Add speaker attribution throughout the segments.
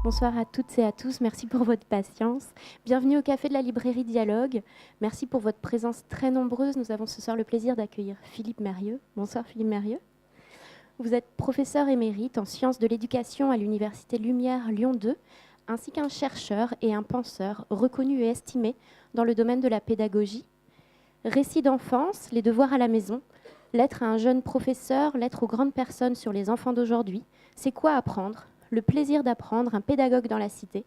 Speaker 1: Bonsoir à toutes et à tous, merci pour votre patience. Bienvenue au Café de la Librairie Dialogue. Merci pour votre présence très nombreuse. Nous avons ce soir le plaisir d'accueillir Philippe Mérieux. Bonsoir Philippe Mérieux. Vous êtes professeur émérite en sciences de l'éducation à l'Université Lumière Lyon 2, ainsi qu'un chercheur et un penseur reconnu et estimé dans le domaine de la pédagogie. Récits d'enfance, les devoirs à la maison, lettre à un jeune professeur, lettre aux grandes personnes sur les enfants d'aujourd'hui. C'est quoi apprendre ? Le plaisir d'apprendre, un pédagogue dans la cité.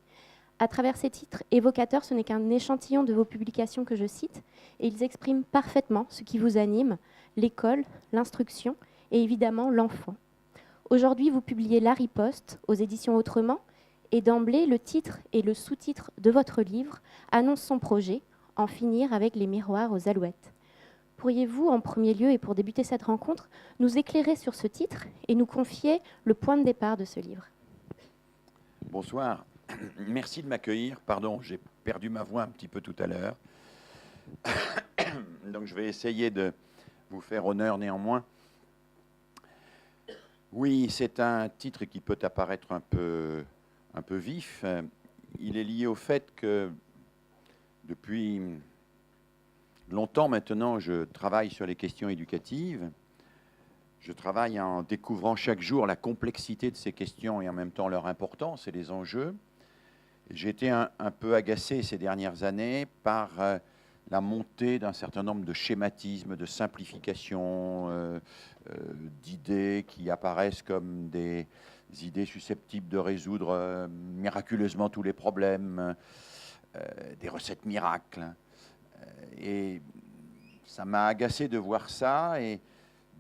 Speaker 1: À travers ces titres évocateurs, ce n'est qu'un échantillon de vos publications que je cite, et ils expriment parfaitement ce qui vous anime, l'école, l'instruction et évidemment l'enfant. Aujourd'hui, vous publiez La Riposte aux éditions Autrement, et d'emblée, le titre et le sous-titre de votre livre annoncent son projet, En finir avec les miroirs aux alouettes. Pourriez-vous, en premier lieu et pour débuter cette rencontre, nous éclairer sur ce titre et nous confier le point de départ de ce livre ?
Speaker 2: Bonsoir, merci de m'accueillir. Pardon, j'ai perdu ma voix un petit peu tout à l'heure. Donc je vais essayer de vous faire honneur néanmoins. Oui, c'est un titre qui peut apparaître un peu vif. Il est lié au fait que depuis longtemps maintenant, je travaille sur les questions éducatives. Je travaille en découvrant chaque jour la complexité de ces questions et en même temps leur importance et les enjeux. J'ai été un peu agacé ces dernières années par la montée d'un certain nombre de schématismes, de simplifications, d'idées qui apparaissent comme des idées susceptibles de résoudre miraculeusement tous les problèmes, des recettes miracles. Et ça m'a agacé de voir ça et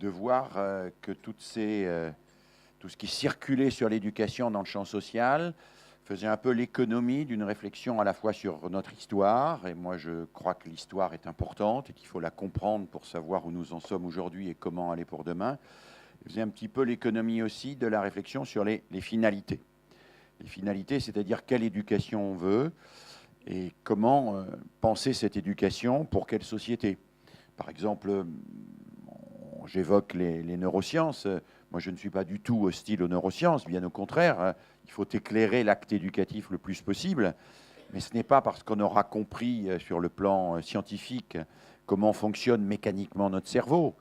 Speaker 2: de voir que tout ce qui circulait sur l'éducation dans le champ social faisait un peu l'économie d'une réflexion à la fois sur notre histoire, et moi je crois que l'histoire est importante et qu'il faut la comprendre pour savoir où nous en sommes aujourd'hui et comment aller pour demain. Il faisait un petit peu l'économie aussi de la réflexion sur les finalités. Les finalités, c'est-à-dire quelle éducation on veut et comment penser cette éducation pour quelle société. Par exemple, j'évoque les neurosciences. Moi, je ne suis pas du tout hostile aux neurosciences, bien au contraire. Il faut éclairer l'acte éducatif le plus possible, mais ce n'est pas parce qu'on aura compris sur le plan scientifique comment fonctionne mécaniquement notre cerveau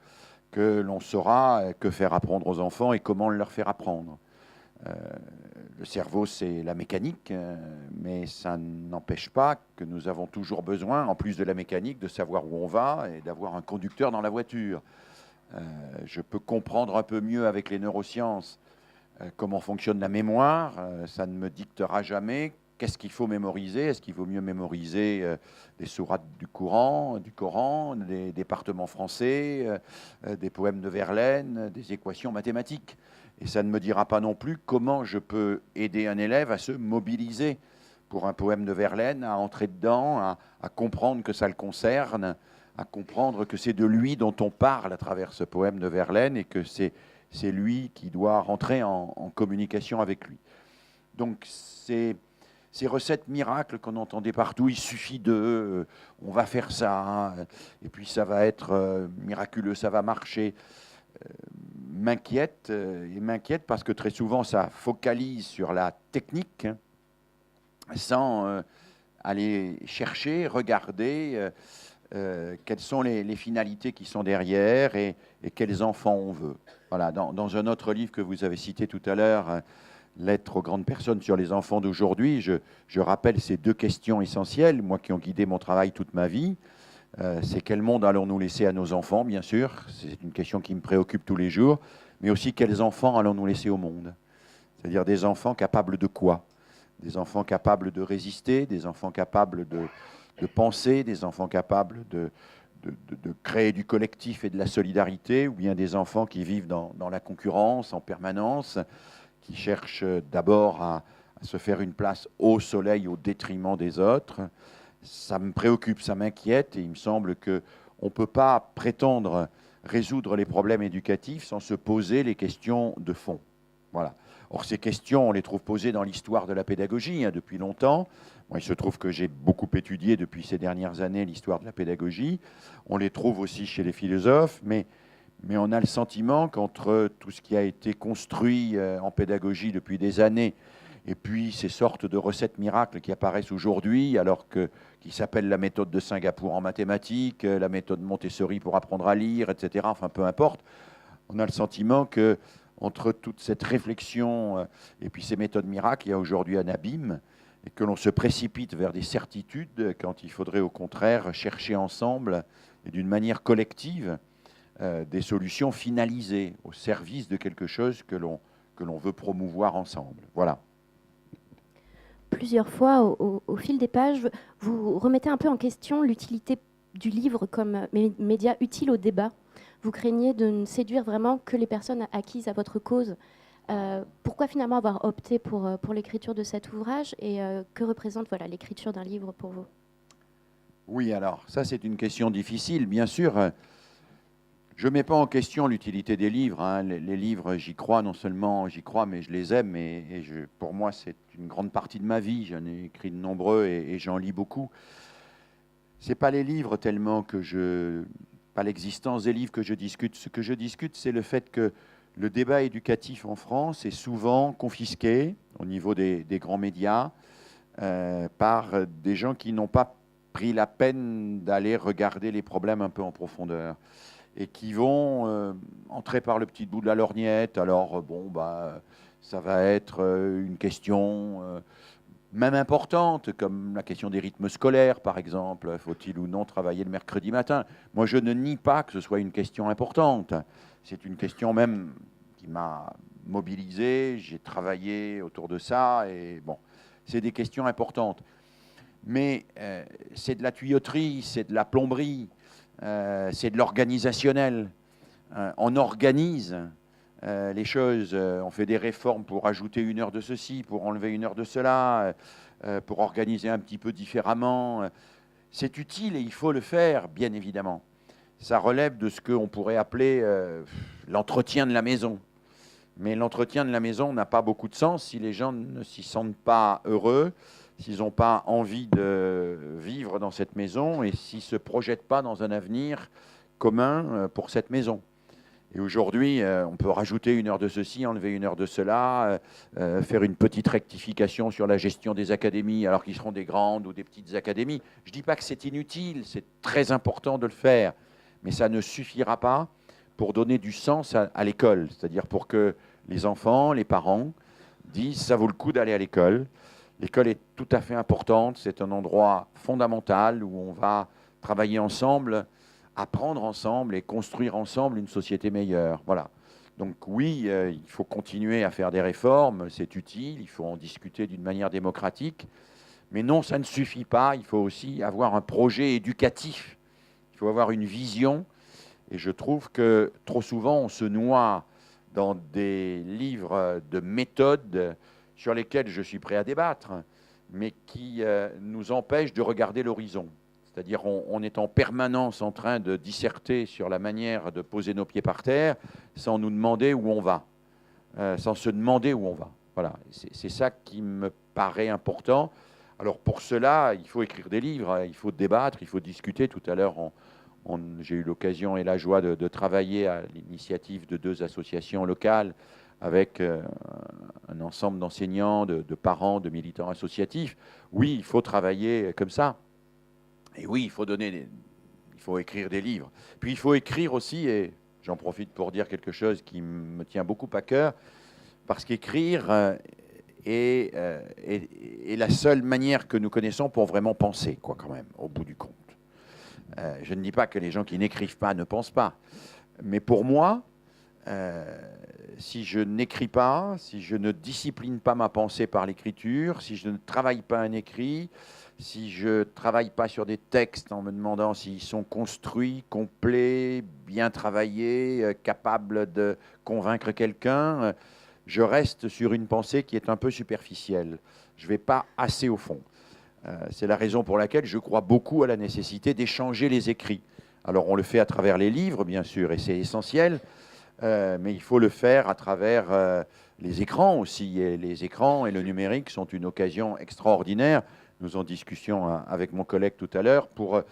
Speaker 2: que l'on saura que faire apprendre aux enfants et comment leur faire apprendre. Le cerveau, c'est la mécanique, mais ça n'empêche pas que nous avons toujours besoin, en plus de la mécanique, de savoir où on va et d'avoir un conducteur dans la voiture. Je peux comprendre un peu mieux avec les neurosciences comment fonctionne la mémoire. Ça ne me dictera jamais qu'est-ce qu'il faut mémoriser. Est-ce qu'il vaut mieux mémoriser des sourates du Coran, des départements français, des poèmes de Verlaine, des équations mathématiques. Et ça ne me dira pas non plus comment je peux aider un élève à se mobiliser pour un poème de Verlaine, à entrer dedans, à comprendre que ça le concerne, à comprendre que c'est de lui dont on parle à travers ce poème de Verlaine et que c'est lui qui doit rentrer en communication avec lui. Donc ces recettes miracles qu'on entendait partout, il suffit de, on va faire ça, et puis ça va être miraculeux, ça va marcher, m'inquiète parce que très souvent ça focalise sur la technique sans aller chercher, regarder quelles sont les finalités qui sont derrière et quels enfants on veut. Voilà, dans un autre livre que vous avez cité tout à l'heure, Lettre aux grandes personnes sur les enfants d'aujourd'hui, je rappelle ces deux questions essentielles, moi qui ont guidé mon travail toute ma vie. C'est quel monde allons-nous laisser à nos enfants, bien sûr, c'est une question qui me préoccupe tous les jours, mais aussi quels enfants allons-nous laisser au monde. C'est-à-dire des enfants capables de quoi? Des enfants capables de résister, des enfants capables de penser, des enfants capables de créer du collectif et de la solidarité, ou bien des enfants qui vivent dans la concurrence en permanence, qui cherchent d'abord à se faire une place au soleil au détriment des autres. Ça me préoccupe, ça m'inquiète, et il me semble qu'on ne peut pas prétendre résoudre les problèmes éducatifs sans se poser les questions de fond. Voilà. Or, ces questions, on les trouve posées dans l'histoire de la pédagogie depuis longtemps. Moi, il se trouve que j'ai beaucoup étudié depuis ces dernières années l'histoire de la pédagogie. On les trouve aussi chez les philosophes, mais on a le sentiment qu'entre tout ce qui a été construit en pédagogie depuis des années et puis ces sortes de recettes miracles qui apparaissent aujourd'hui, alors qui s'appellent la méthode de Singapour en mathématiques, la méthode Montessori pour apprendre à lire, etc. Enfin, peu importe. On a le sentiment que entre toute cette réflexion et puis ces méthodes miracles, il y a aujourd'hui un abîme, et que l'on se précipite vers des certitudes quand il faudrait au contraire chercher ensemble et d'une manière collective des solutions finalisées au service de quelque chose que l'on veut promouvoir ensemble. Voilà.
Speaker 1: Plusieurs fois, au fil des pages, vous remettez un peu en question l'utilité du livre comme média utile au débat. Vous craignez de ne séduire vraiment que les personnes acquises à votre cause. Pourquoi finalement avoir opté pour l'écriture de cet ouvrage et que représente l'écriture d'un livre pour vous?
Speaker 2: Oui, alors, ça c'est une question difficile, bien sûr. Je ne mets pas en question l'utilité des livres. Hein. Les livres, j'y crois, non seulement j'y crois, mais je les aime. Pour moi, c'est une grande partie de ma vie. J'en ai écrit de nombreux et j'en lis beaucoup. Ce n'est pas les livres tellement pas l'existence des livres que je discute. Ce que je discute, c'est le fait que le débat éducatif en France est souvent confisqué au niveau des grands médias par des gens qui n'ont pas pris la peine d'aller regarder les problèmes un peu en profondeur et qui vont entrer par le petit bout de la lorgnette. Alors, ça va être une question même importante, comme la question des rythmes scolaires, par exemple. Faut-il ou non travailler le mercredi matin? Moi, je ne nie pas que ce soit une question importante. C'est une question même qui m'a mobilisé. J'ai travaillé autour de ça. Et bon, c'est des questions importantes. Mais c'est de la tuyauterie, c'est de la plomberie, c'est de l'organisationnel. On organise les choses, on fait des réformes pour ajouter 1 heure de ceci, pour enlever 1 heure de cela, pour organiser un petit peu différemment. C'est utile et il faut le faire, bien évidemment. Ça relève de ce qu'on pourrait appeler l'entretien de la maison. Mais l'entretien de la maison n'a pas beaucoup de sens si les gens ne s'y sentent pas heureux, s'ils n'ont pas envie de vivre dans cette maison et s'ils ne se projettent pas dans un avenir commun pour cette maison. Et aujourd'hui, on peut rajouter 1 heure de ceci, enlever 1 heure de cela, faire une petite rectification sur la gestion des académies, alors qu'ils seront des grandes ou des petites académies. Je ne dis pas que c'est inutile, c'est très important de le faire, mais ça ne suffira pas pour donner du sens à l'école, c'est-à-dire pour que les enfants, les parents disent « ça vaut le coup d'aller à l'école ». L'école est tout à fait importante, c'est un endroit fondamental où on va travailler ensemble, apprendre ensemble et construire ensemble une société meilleure. Voilà. Donc oui, il faut continuer à faire des réformes, c'est utile, il faut en discuter d'une manière démocratique, mais non, ça ne suffit pas, il faut aussi avoir un projet éducatif, il faut avoir une vision, et je trouve que trop souvent on se noie dans des livres de méthodes sur lesquels je suis prêt à débattre, mais qui nous empêchent de regarder l'horizon. C'est-à-dire on est en permanence en train de disserter sur la manière de poser nos pieds par terre sans nous demander où on va, sans se demander où on va. Voilà, c'est ça qui me paraît important. Alors pour cela, il faut écrire des livres, il faut débattre, il faut discuter. Tout à l'heure, j'ai eu l'occasion et la joie de travailler à l'initiative de 2 associations locales avec un ensemble d'enseignants, de parents, de militants associatifs. Oui, il faut travailler comme ça. Et oui, il faut écrire des livres. Puis il faut écrire aussi, et j'en profite pour dire quelque chose qui me tient beaucoup à cœur, parce qu'écrire est la seule manière que nous connaissons pour vraiment penser, quoi, quand même, au bout du compte. Je ne dis pas que les gens qui n'écrivent pas ne pensent pas, mais pour moi, si je n'écris pas, si je ne discipline pas ma pensée par l'écriture, si je ne travaille pas un écrit, si je ne travaille pas sur des textes en me demandant s'ils sont construits, complets, bien travaillés, capables de convaincre quelqu'un, je reste sur une pensée qui est un peu superficielle. Je ne vais pas assez au fond. C'est la raison pour laquelle je crois beaucoup à la nécessité d'échanger les écrits. Alors on le fait à travers les livres, bien sûr, et c'est essentiel, mais il faut le faire à travers les écrans aussi. Et les écrans et le numérique sont une occasion extraordinaire. Nous en discussions avec mon collègue tout à l'heure pour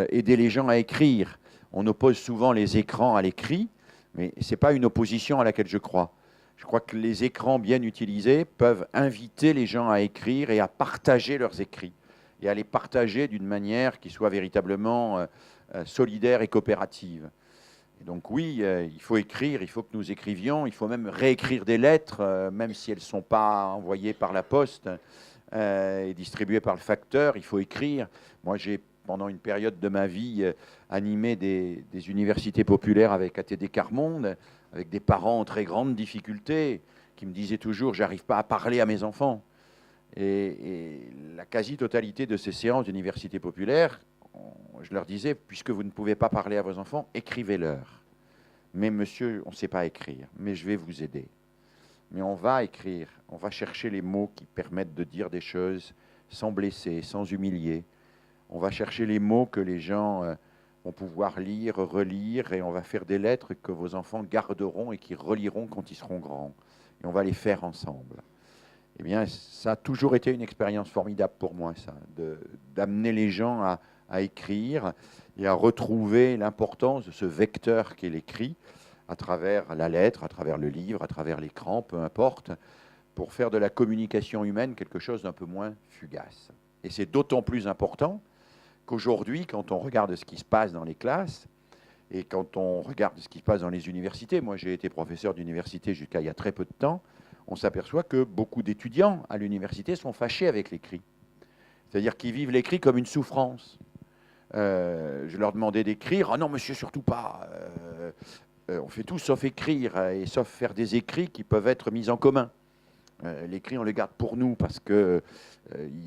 Speaker 2: aider les gens à écrire. On oppose souvent les écrans à l'écrit, mais ce n'est pas une opposition à laquelle je crois. Je crois que les écrans bien utilisés peuvent inviter les gens à écrire et à partager leurs écrits, et à les partager d'une manière qui soit véritablement solidaire et coopérative. Et donc oui, il faut écrire, il faut que nous écrivions, il faut même réécrire des lettres, même si elles ne sont pas envoyées par la poste et distribuées par le facteur, il faut écrire. Moi, j'ai, pendant une période de ma vie, animé des universités populaires avec ATD Carmonde, avec des parents en très grande difficulté, qui me disaient toujours « j'arrive pas à parler à mes enfants ». Et la quasi-totalité de ces séances d'université populaire, je leur disais, puisque vous ne pouvez pas parler à vos enfants, écrivez-leur. Mais monsieur, on ne sait pas écrire, mais je vais vous aider. Mais on va écrire, on va chercher les mots qui permettent de dire des choses sans blesser, sans humilier. On va chercher les mots que les gens vont pouvoir lire, relire, et on va faire des lettres que vos enfants garderont et qui reliront quand ils seront grands. Et on va les faire ensemble. Eh bien, ça a toujours été une expérience formidable pour moi, ça, d'amener les gens à écrire et à retrouver l'importance de ce vecteur qu'est l'écrit à travers la lettre, à travers le livre, à travers l'écran, peu importe, pour faire de la communication humaine quelque chose d'un peu moins fugace. Et c'est d'autant plus important qu'aujourd'hui, quand on regarde ce qui se passe dans les classes et quand on regarde ce qui se passe dans les universités, moi j'ai été professeur d'université jusqu'à il y a très peu de temps, on s'aperçoit que beaucoup d'étudiants à l'université sont fâchés avec l'écrit. C'est-à-dire qu'ils vivent l'écrit comme une souffrance. Je leur demandais d'écrire. « Ah non, monsieur, surtout pas. On fait tout sauf écrire, et sauf faire des écrits qui peuvent être mis en commun. L'écrit, on le garde pour nous parce qu'il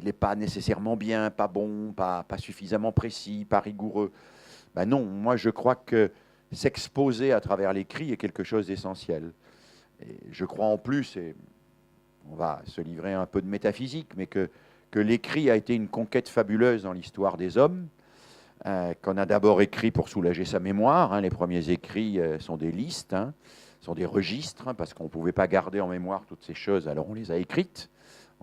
Speaker 2: n'est pas nécessairement bien, pas bon, pas suffisamment précis, pas rigoureux. » Ben non, moi je crois que s'exposer à travers l'écrit est quelque chose d'essentiel. Et je crois en plus, et on va se livrer un peu de métaphysique, mais que l'écrit a été une conquête fabuleuse dans l'histoire des hommes, qu'on a d'abord écrit pour soulager sa mémoire. Hein. Les premiers écrits sont des listes, hein, sont des registres, hein, parce qu'on ne pouvait pas garder en mémoire toutes ces choses, alors on les a écrites,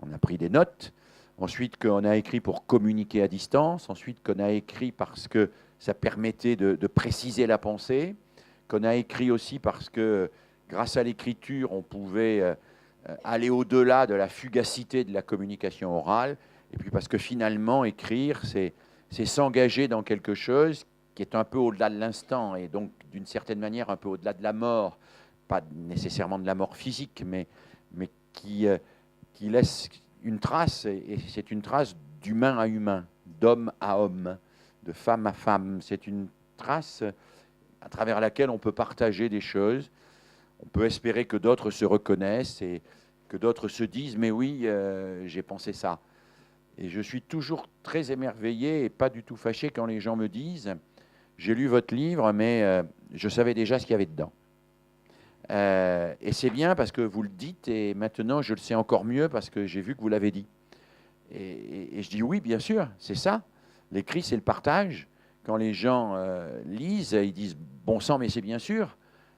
Speaker 2: on a pris des notes. Ensuite, qu'on a écrit pour communiquer à distance. Ensuite, qu'on a écrit parce que ça permettait de préciser la pensée. Qu'on a écrit aussi parce que grâce à l'écriture, on pouvait aller au-delà de la fugacité de la communication orale. Et puis parce que finalement, écrire, c'est s'engager dans quelque chose qui est un peu au-delà de l'instant et donc d'une certaine manière un peu au-delà de la mort. Pas nécessairement de la mort physique, mais qui laisse une trace, et c'est une trace d'humain à humain, d'homme à homme, de femme à femme. C'est une trace à travers laquelle on peut partager des choses. On peut espérer que d'autres se reconnaissent et que d'autres se disent « mais oui, j'ai pensé ça ». Et je suis toujours très émerveillé et pas du tout fâché quand les gens me disent « j'ai lu votre livre, mais je savais déjà ce qu'il y avait dedans ». Et c'est bien parce que vous le dites et maintenant je le sais encore mieux parce que j'ai vu que vous l'avez dit. Et je dis oui, bien sûr, c'est ça. L'écrit, c'est le partage. Quand les gens lisent, ils disent « bon sang, mais c'est bien sûr,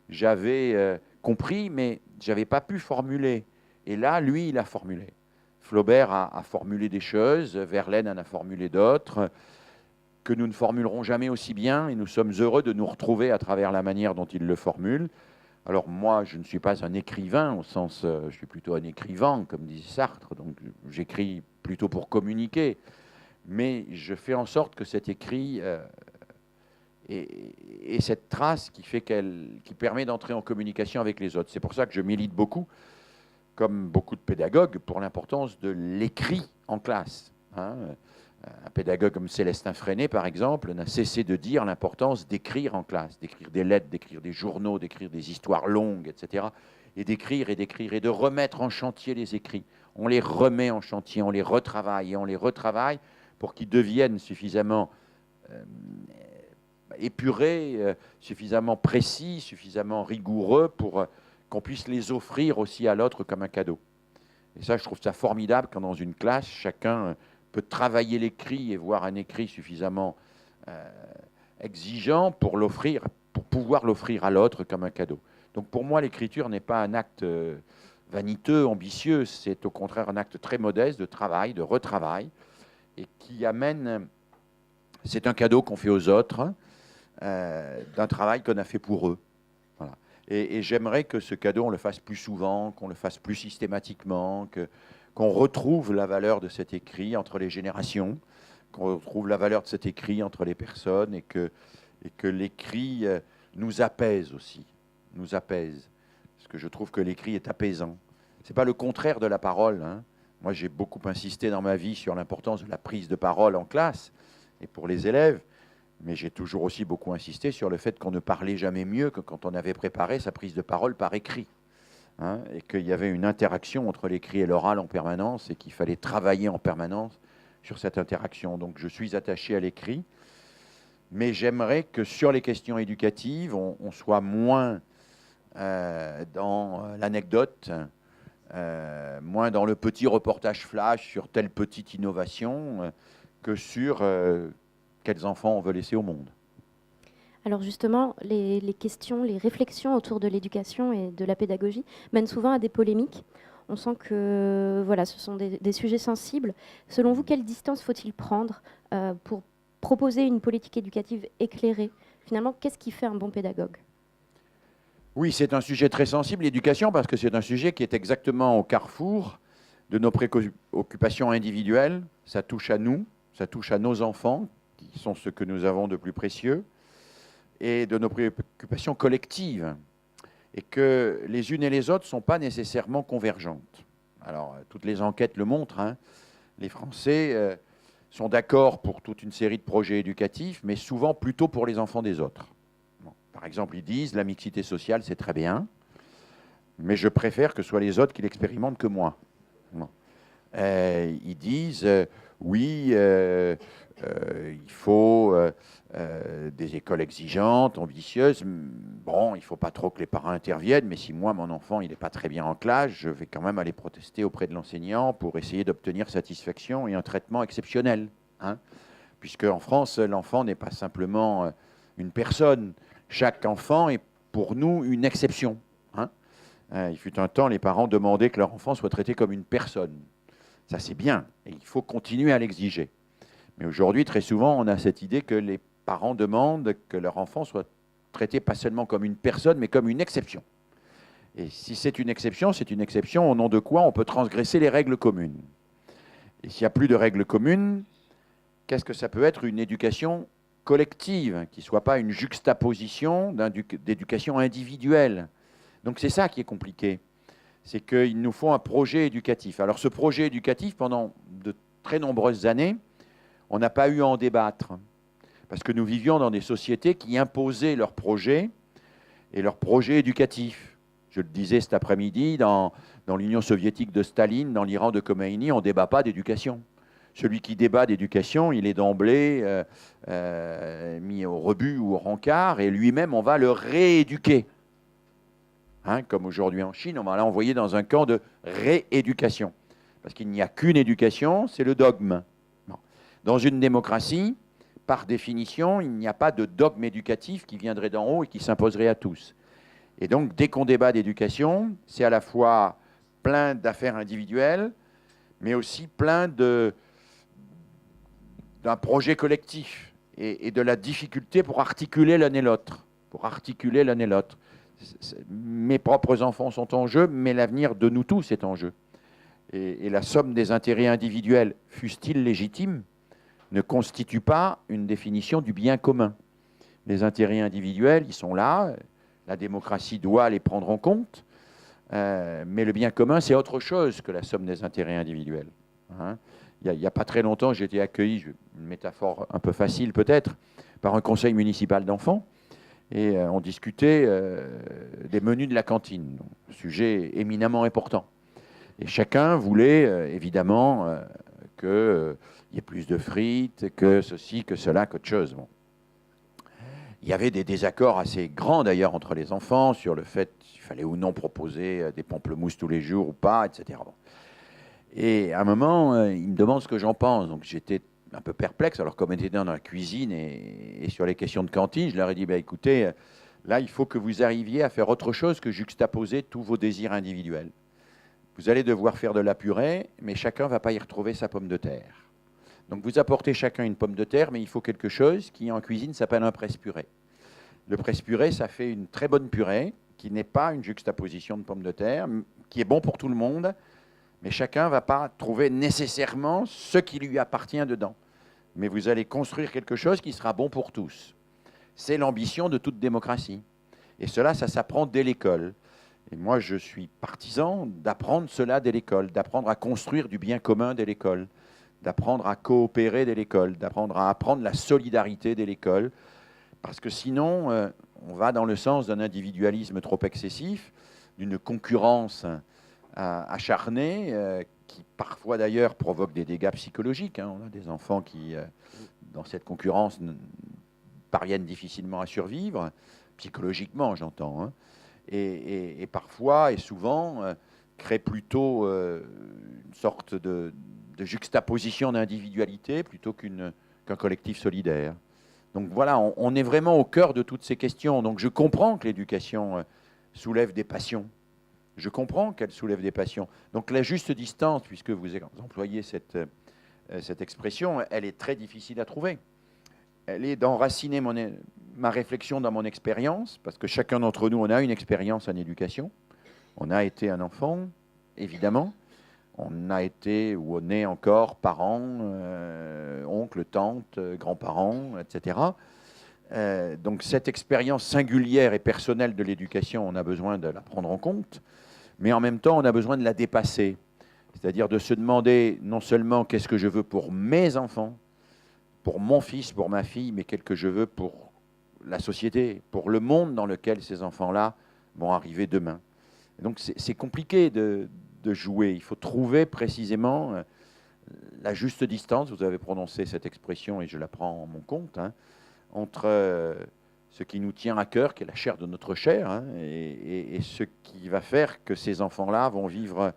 Speaker 2: j'avais compris, mais je n'avais pas pu formuler ». Et là, lui, il a formulé. Flaubert a formulé des choses, Verlaine en a formulé d'autres, que nous ne formulerons jamais aussi bien, et nous sommes heureux de nous retrouver à travers la manière dont il le formule. Alors moi, je ne suis pas un écrivain, au sens, je suis plutôt un écrivain, comme disait Sartre, donc j'écris plutôt pour communiquer, mais je fais en sorte que cet écrit et cette trace qui permet d'entrer en communication avec les autres. C'est pour ça que je milite beaucoup, comme beaucoup de pédagogues, pour l'importance de l'écrit en classe. Hein. Un pédagogue comme Célestin Freinet, par exemple, n'a cessé de dire l'importance d'écrire en classe, d'écrire des lettres, d'écrire des journaux, d'écrire des histoires longues, etc. Et d'écrire, et de remettre en chantier les écrits. On les remet en chantier, on les retravaille, et on les retravaille pour qu'ils deviennent suffisamment épurés, suffisamment précis, suffisamment rigoureux pour qu'on puisse les offrir aussi à l'autre comme un cadeau. Et ça, je trouve ça formidable quand dans une classe, chacun peut travailler l'écrit et voir un écrit suffisamment exigeant pour pouvoir l'offrir à l'autre comme un cadeau. Donc pour moi, l'écriture n'est pas un acte vaniteux, ambitieux, c'est au contraire un acte très modeste de travail, de retravail, et qui amène, c'est un cadeau qu'on fait aux autres, d'un travail qu'on a fait pour eux. Voilà. Et j'aimerais que ce cadeau, on le fasse plus souvent, qu'on le fasse plus systématiquement, qu'on retrouve la valeur de cet écrit entre les générations, qu'on retrouve la valeur de cet écrit entre les personnes, et que l'écrit nous apaise aussi, nous apaise. Parce que je trouve que l'écrit est apaisant. Ce n'est pas le contraire de la parole, hein. Moi, j'ai beaucoup insisté dans ma vie sur l'importance de la prise de parole en classe et pour les élèves, mais j'ai toujours aussi beaucoup insisté sur le fait qu'on ne parlait jamais mieux que quand on avait préparé sa prise de parole par écrit, hein, et qu'il y avait une interaction entre l'écrit et l'oral en permanence et qu'il fallait travailler en permanence sur cette interaction. Donc, je suis attaché à l'écrit, mais j'aimerais que sur les questions éducatives, on soit moins dans l'anecdote, moins dans le petit reportage flash sur telle petite innovation que sur quels enfants on veut laisser au monde.
Speaker 1: Alors justement, les questions, les réflexions autour de l'éducation et de la pédagogie mènent souvent à des polémiques. On sent que voilà, ce sont des sujets sensibles. Selon vous, quelle distance faut-il prendre pour proposer une politique éducative éclairée? Finalement, qu'est-ce qui fait un bon pédagogue?
Speaker 2: Oui, c'est un sujet très sensible, l'éducation, parce que c'est un sujet qui est exactement au carrefour de nos préoccupations individuelles. Ça touche à nous, ça touche à nos enfants, qui sont ce que nous avons de plus précieux, et de nos préoccupations collectives, et que les unes et les autres ne sont pas nécessairement convergentes. Alors, toutes les enquêtes le montrent, hein. Les Français sont d'accord pour toute une série de projets éducatifs, mais souvent plutôt pour les enfants des autres. Par exemple, ils disent la mixité sociale, c'est très bien, mais je préfère que ce soit les autres qui l'expérimentent que moi. Bon. Ils disent oui, il faut des écoles exigeantes, ambitieuses. Bon, il ne faut pas trop que les parents interviennent, mais si moi, mon enfant, il n'est pas très bien en classe, je vais quand même aller protester auprès de l'enseignant pour essayer d'obtenir satisfaction et un traitement exceptionnel, hein. Puisque en France, l'enfant n'est pas simplement une personne. Chaque enfant est pour nous une exception, hein. Il fut un temps, les parents demandaient que leur enfant soit traité comme une personne. Ça, c'est bien, et il faut continuer à l'exiger. Mais aujourd'hui, très souvent, on a cette idée que les parents demandent que leur enfant soit traité pas seulement comme une personne, mais comme une exception. Et si c'est une exception au nom de quoi on peut transgresser les règles communes. Et s'il n'y a plus de règles communes, qu'est-ce que ça peut être une éducation collective, qui ne soit pas une juxtaposition d'éducation individuelle. Donc c'est ça qui est compliqué. C'est qu'il nous faut un projet éducatif. Alors ce projet éducatif, pendant de très nombreuses années, on n'a pas eu à en débattre. Parce que nous vivions dans des sociétés qui imposaient leurs projets et leurs projets éducatifs. Je le disais cet après-midi, dans l'Union soviétique de Staline, dans l'Iran de Khomeini, on ne débat pas d'éducation. Celui qui débat d'éducation, il est d'emblée mis au rebut ou au rencard, et lui-même, on va le rééduquer. Hein, comme aujourd'hui en Chine, on va l'envoyer dans un camp de rééducation. Parce qu'il n'y a qu'une éducation, c'est le dogme. Bon. Dans une démocratie, par définition, il n'y a pas de dogme éducatif qui viendrait d'en haut et qui s'imposerait à tous. Et donc, dès qu'on débat d'éducation, c'est à la fois plein d'affaires individuelles, mais aussi plein d'un projet collectif et de la difficulté pour articuler l'un et l'autre. Mes propres enfants sont en jeu, mais l'avenir de nous tous est en jeu. Et la somme des intérêts individuels, fussent-ils légitimes, ne constitue pas une définition du bien commun. Les intérêts individuels, ils sont là, la démocratie doit les prendre en compte, mais le bien commun, c'est autre chose que la somme des intérêts individuels, hein. Il n'y a pas très longtemps, j'ai été accueilli, une métaphore un peu facile peut-être, par un conseil municipal d'enfants, et on discutait des menus de la cantine, donc, sujet éminemment important. Et chacun voulait évidemment qu'il y ait plus de frites, que ceci, que cela, qu'autre chose. Bon. Il y avait des désaccords assez grands d'ailleurs entre les enfants sur le fait s'il fallait ou non proposer des pamplemousses tous les jours ou pas, etc. Bon. Et à un moment, il me demande ce que j'en pense. Donc j'étais un peu perplexe. Alors comme on était dans la cuisine et sur les questions de cantine, je leur ai dit, écoutez, là, il faut que vous arriviez à faire autre chose que juxtaposer tous vos désirs individuels. Vous allez devoir faire de la purée, mais chacun ne va pas y retrouver sa pomme de terre. Donc vous apportez chacun une pomme de terre, mais il faut quelque chose qui en cuisine s'appelle un presse-purée. Le presse-purée, ça fait une très bonne purée, qui n'est pas une juxtaposition de pommes de terre, qui est bon pour tout le monde, mais chacun ne va pas trouver nécessairement ce qui lui appartient dedans. Mais vous allez construire quelque chose qui sera bon pour tous. C'est l'ambition de toute démocratie. Et cela, ça s'apprend dès l'école. Et moi, je suis partisan d'apprendre cela dès l'école, d'apprendre à construire du bien commun dès l'école, d'apprendre à coopérer dès l'école, d'apprendre à apprendre la solidarité dès l'école, parce que sinon, on va dans le sens d'un individualisme trop excessif, d'une concurrence acharnée, qui parfois d'ailleurs provoque des dégâts psychologiques. On a des enfants qui, dans cette concurrence, parviennent difficilement à survivre, psychologiquement j'entends, et parfois et souvent créent plutôt une sorte de juxtaposition d'individualité plutôt qu'un collectif solidaire. Donc voilà, on est vraiment au cœur de toutes ces questions. Donc je comprends que l'éducation soulève des passions. Je comprends qu'elle soulève des passions. Donc la juste distance, puisque vous employez cette expression, elle est très difficile à trouver. Elle est d'enraciner ma réflexion dans mon expérience, parce que chacun d'entre nous, on a une expérience en éducation. On a été un enfant, évidemment. On a été, ou on est encore, parents, oncles, tantes, grands-parents, etc. Donc cette expérience singulière et personnelle de l'éducation, on a besoin de la prendre en compte, mais en même temps, on a besoin de la dépasser. C'est-à-dire de se demander non seulement qu'est-ce que je veux pour mes enfants, pour mon fils, pour ma fille, mais qu'est-ce que je veux pour la société, pour le monde dans lequel ces enfants-là vont arriver demain. Et donc c'est compliqué de jouer. Il faut trouver précisément la juste distance, vous avez prononcé cette expression et je la prends en mon compte, entre ce qui nous tient à cœur, qui est la chair de notre chair, et ce qui va faire que ces enfants-là vont vivre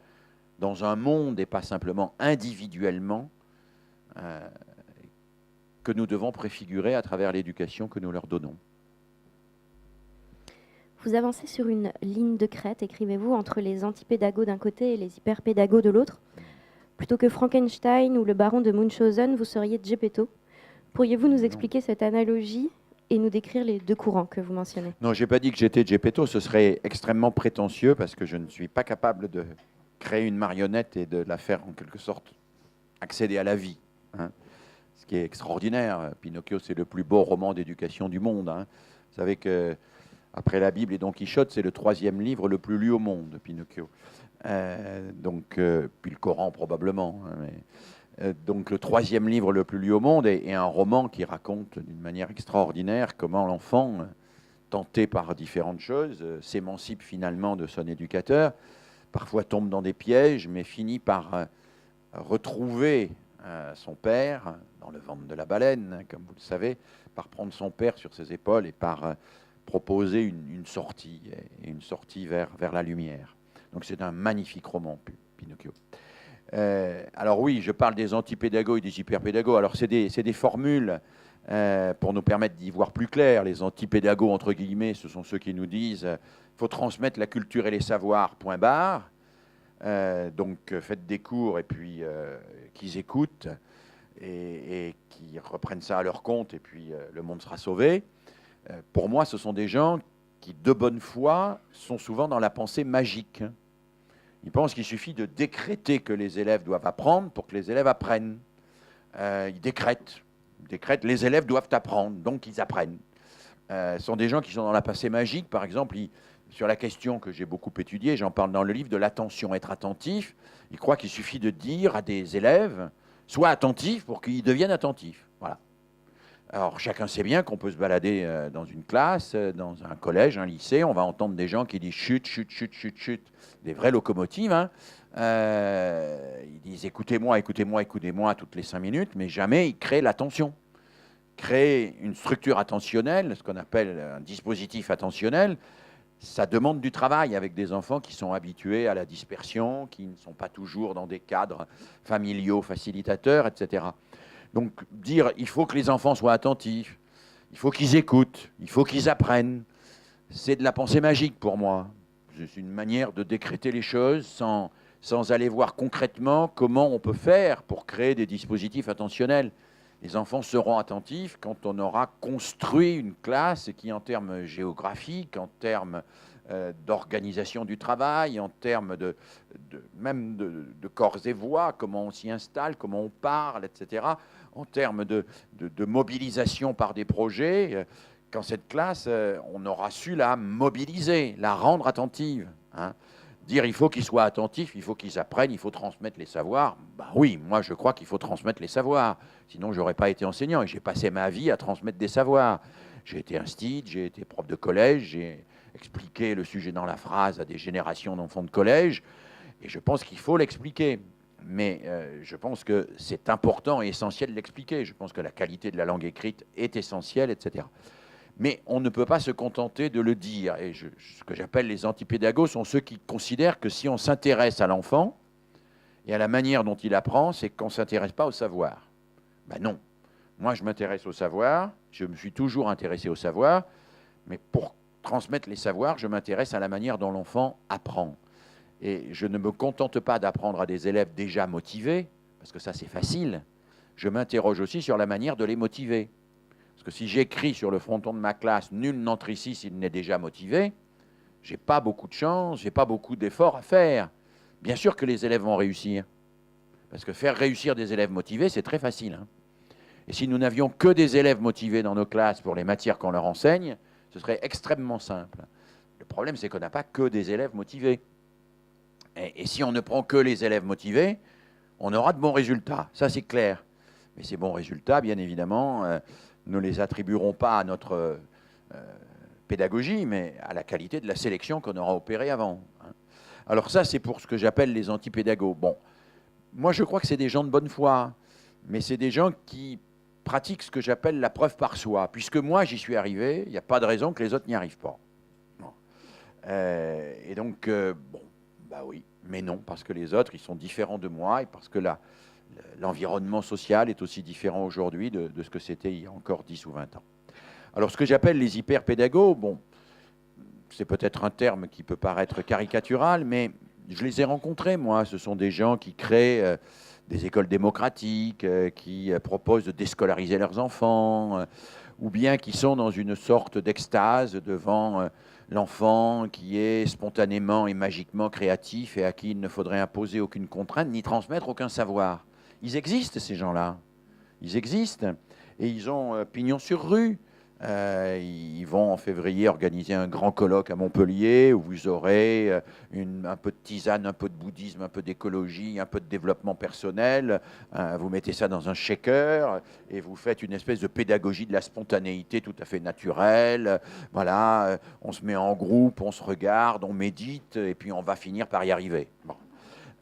Speaker 2: dans un monde et pas simplement individuellement, que nous devons préfigurer à travers l'éducation que nous leur donnons.
Speaker 1: Vous avancez sur une ligne de crête, écrivez-vous, entre les antipédagogues d'un côté et les hyperpédagogues de l'autre. Plutôt que Frankenstein ou le baron de Munchausen, vous seriez Geppetto. Pourriez-vous nous expliquer cette analogie et nous décrire les deux courants que vous mentionnez?
Speaker 2: Non, je n'ai pas dit que j'étais Geppetto, ce serait extrêmement prétentieux parce que je ne suis pas capable de créer une marionnette et de la faire en quelque sorte accéder à la vie. Ce qui est extraordinaire. Pinocchio, c'est le plus beau roman d'éducation du monde. Vous savez que après la Bible et Don Quichotte, c'est le 3e livre le plus lu au monde, Pinocchio. Puis le Coran probablement. Donc le 3e livre le plus lu au monde est un roman qui raconte d'une manière extraordinaire comment l'enfant, tenté par différentes choses, s'émancipe finalement de son éducateur, parfois tombe dans des pièges, mais finit par retrouver son père dans le ventre de la baleine, comme vous le savez, par prendre son père sur ses épaules et par proposer une sortie, et une sortie vers la lumière. Donc c'est un magnifique roman, Pinocchio. Alors oui, je parle des antipédagogues et des hyperpédagogues. Alors c'est des formules pour nous permettre d'y voir plus clair. Les antipédagogues, entre guillemets, ce sont ceux qui nous disent « faut transmettre la culture et les savoirs, point barre ». Donc faites des cours et puis qu'ils écoutent et qu'ils reprennent ça à leur compte et puis le monde sera sauvé. Pour moi, ce sont des gens qui, de bonne foi, sont souvent dans la pensée magique. Ils pensent qu'il suffit de décréter que les élèves doivent apprendre pour que les élèves apprennent. Ils décrètent, les élèves doivent apprendre, donc ils apprennent. Ce sont des gens qui sont dans la pensée magique, par exemple, sur la question que j'ai beaucoup étudiée, j'en parle dans le livre, de l'attention, être attentif. Ils croient qu'il suffit de dire à des élèves, sois attentif pour qu'ils deviennent attentifs. Voilà. Alors, chacun sait bien qu'on peut se balader dans une classe, dans un collège, un lycée, on va entendre des gens qui disent chut, chut, chut, chut, chut, des vraies locomotives. Ils disent écoutez-moi, écoutez-moi, écoutez-moi toutes les 5 minutes, mais jamais ils créent l'attention. Créer une structure attentionnelle, ce qu'on appelle un dispositif attentionnel, ça demande du travail avec des enfants qui sont habitués à la dispersion, qui ne sont pas toujours dans des cadres familiaux facilitateurs, etc. Donc dire il faut que les enfants soient attentifs, il faut qu'ils écoutent, il faut qu'ils apprennent, c'est de la pensée magique pour moi. C'est une manière de décréter les choses sans aller voir concrètement comment on peut faire pour créer des dispositifs attentionnels. Les enfants seront attentifs quand on aura construit une classe qui, en termes géographiques, en termes d'organisation du travail, en termes même de corps et voix, comment on s'y installe, comment on parle, etc., en termes de mobilisation par des projets, quand cette classe, on aura su la mobiliser, la rendre attentive. Hein. Dire il faut qu'ils soient attentifs, il faut qu'ils apprennent, il faut transmettre les savoirs. Ben oui, moi je crois qu'il faut transmettre les savoirs. Sinon, je n'aurais pas été enseignant et j'ai passé ma vie à transmettre des savoirs. J'ai été instit, j'ai été prof de collège, j'ai expliqué le sujet dans la phrase à des générations d'enfants de collège et je pense qu'il faut l'expliquer. Mais je pense que c'est important et essentiel de l'expliquer. Je pense que la qualité de la langue écrite est essentielle, etc. Mais on ne peut pas se contenter de le dire. Et ce que j'appelle les antipédagogues sont ceux qui considèrent que si on s'intéresse à l'enfant et à la manière dont il apprend, c'est qu'on ne s'intéresse pas au savoir. Ben non. Moi, je m'intéresse au savoir. Je me suis toujours intéressé au savoir. Mais pour transmettre les savoirs, je m'intéresse à la manière dont l'enfant apprend. Et je ne me contente pas d'apprendre à des élèves déjà motivés, parce que ça, c'est facile. Je m'interroge aussi sur la manière de les motiver. Parce que si j'écris sur le fronton de ma classe « Nul n'entre ici s'il n'est déjà motivé », je n'ai pas beaucoup de chance, je n'ai pas beaucoup d'efforts à faire. Bien sûr que les élèves vont réussir. Parce que faire réussir des élèves motivés, c'est très facile. Hein. Et si nous n'avions que des élèves motivés dans nos classes pour les matières qu'on leur enseigne, ce serait extrêmement simple. Le problème, c'est qu'on n'a pas que des élèves motivés. Et si on ne prend que les élèves motivés, on aura de bons résultats. Ça, c'est clair. Mais ces bons résultats, bien évidemment, ne les attribueront pas à notre pédagogie, mais à la qualité de la sélection qu'on aura opérée avant. Hein. Alors ça, c'est pour ce que j'appelle les antipédagogues. Bon, moi, je crois que c'est des gens de bonne foi, mais c'est des gens qui pratiquent ce que j'appelle la preuve par soi. Puisque moi, j'y suis arrivé, il n'y a pas de raison que les autres n'y arrivent pas. Bon. Et donc, bon, bah oui, mais non, parce que les autres, ils sont différents de moi et parce que l'environnement social est aussi différent aujourd'hui de ce que c'était il y a encore 10 ou 20 ans. Alors, ce que j'appelle les hyperpédagogues, bon, c'est peut-être un terme qui peut paraître caricatural, mais je les ai rencontrés, moi. Ce sont des gens qui créent des écoles démocratiques, qui proposent de déscolariser leurs enfants, ou bien qui sont dans une sorte d'extase devant l'enfant qui est spontanément et magiquement créatif et à qui il ne faudrait imposer aucune contrainte ni transmettre aucun savoir. Ils existent, ces gens-là. Ils existent. Et ils ont pignon sur rue. Ils vont en février organiser un grand colloque à Montpellier où vous aurez un peu de tisane, un peu de bouddhisme, un peu d'écologie, un peu de développement personnel. Vous mettez ça dans un shaker et vous faites une espèce de pédagogie de la spontanéité tout à fait naturelle. Voilà, on se met en groupe, on se regarde, on médite et puis on va finir par y arriver. Bon.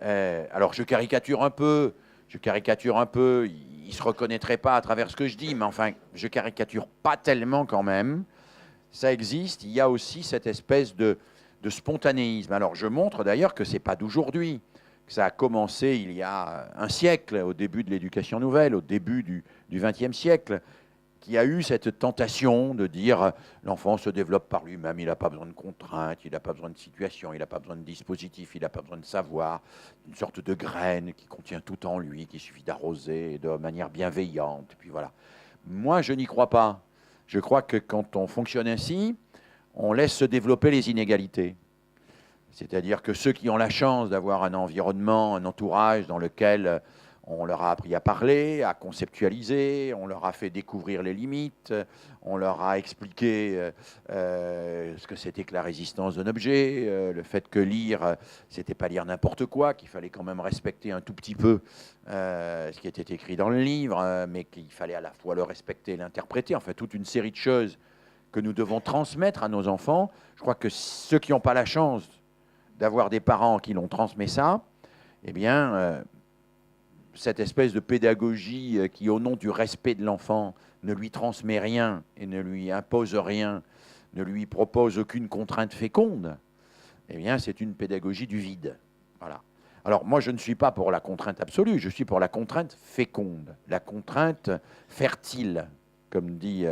Speaker 2: Alors je caricature un peu. Ils ne se reconnaîtraient pas à travers ce que je dis, mais enfin, je caricature pas tellement quand même. Ça existe, il y a aussi cette espèce de spontanéisme. Alors, je montre d'ailleurs que ce n'est pas d'aujourd'hui, que ça a commencé il y a un siècle, au début de l'éducation nouvelle, au début du XXe siècle, qui a eu cette tentation de dire l'enfant se développe par lui-même, il n'a pas besoin de contraintes, il n'a pas besoin de situation, il n'a pas besoin de dispositif, il n'a pas besoin de savoir, une sorte de graine qui contient tout en lui, qu'il suffit d'arroser de manière bienveillante. Et puis voilà. Moi, je n'y crois pas. Je crois que quand on fonctionne ainsi, on laisse se développer les inégalités. C'est-à-dire que ceux qui ont la chance d'avoir un environnement, un entourage dans lequel on leur a appris à parler, à conceptualiser, on leur a fait découvrir les limites, on leur a expliqué ce que c'était que la résistance d'un objet, le fait que lire, c'était pas lire n'importe quoi, qu'il fallait quand même respecter un tout petit peu ce qui était écrit dans le livre, mais qu'il fallait à la fois le respecter et l'interpréter, enfin toute une série de choses que nous devons transmettre à nos enfants. Je crois que ceux qui n'ont pas la chance d'avoir des parents qui l'ont transmis ça, eh bien, cette espèce de pédagogie qui, au nom du respect de l'enfant, ne lui transmet rien et ne lui impose rien, ne lui propose aucune contrainte féconde, eh bien, c'est une pédagogie du vide. Voilà. Alors, moi, je ne suis pas pour la contrainte absolue, je suis pour la contrainte féconde, la contrainte fertile, comme dit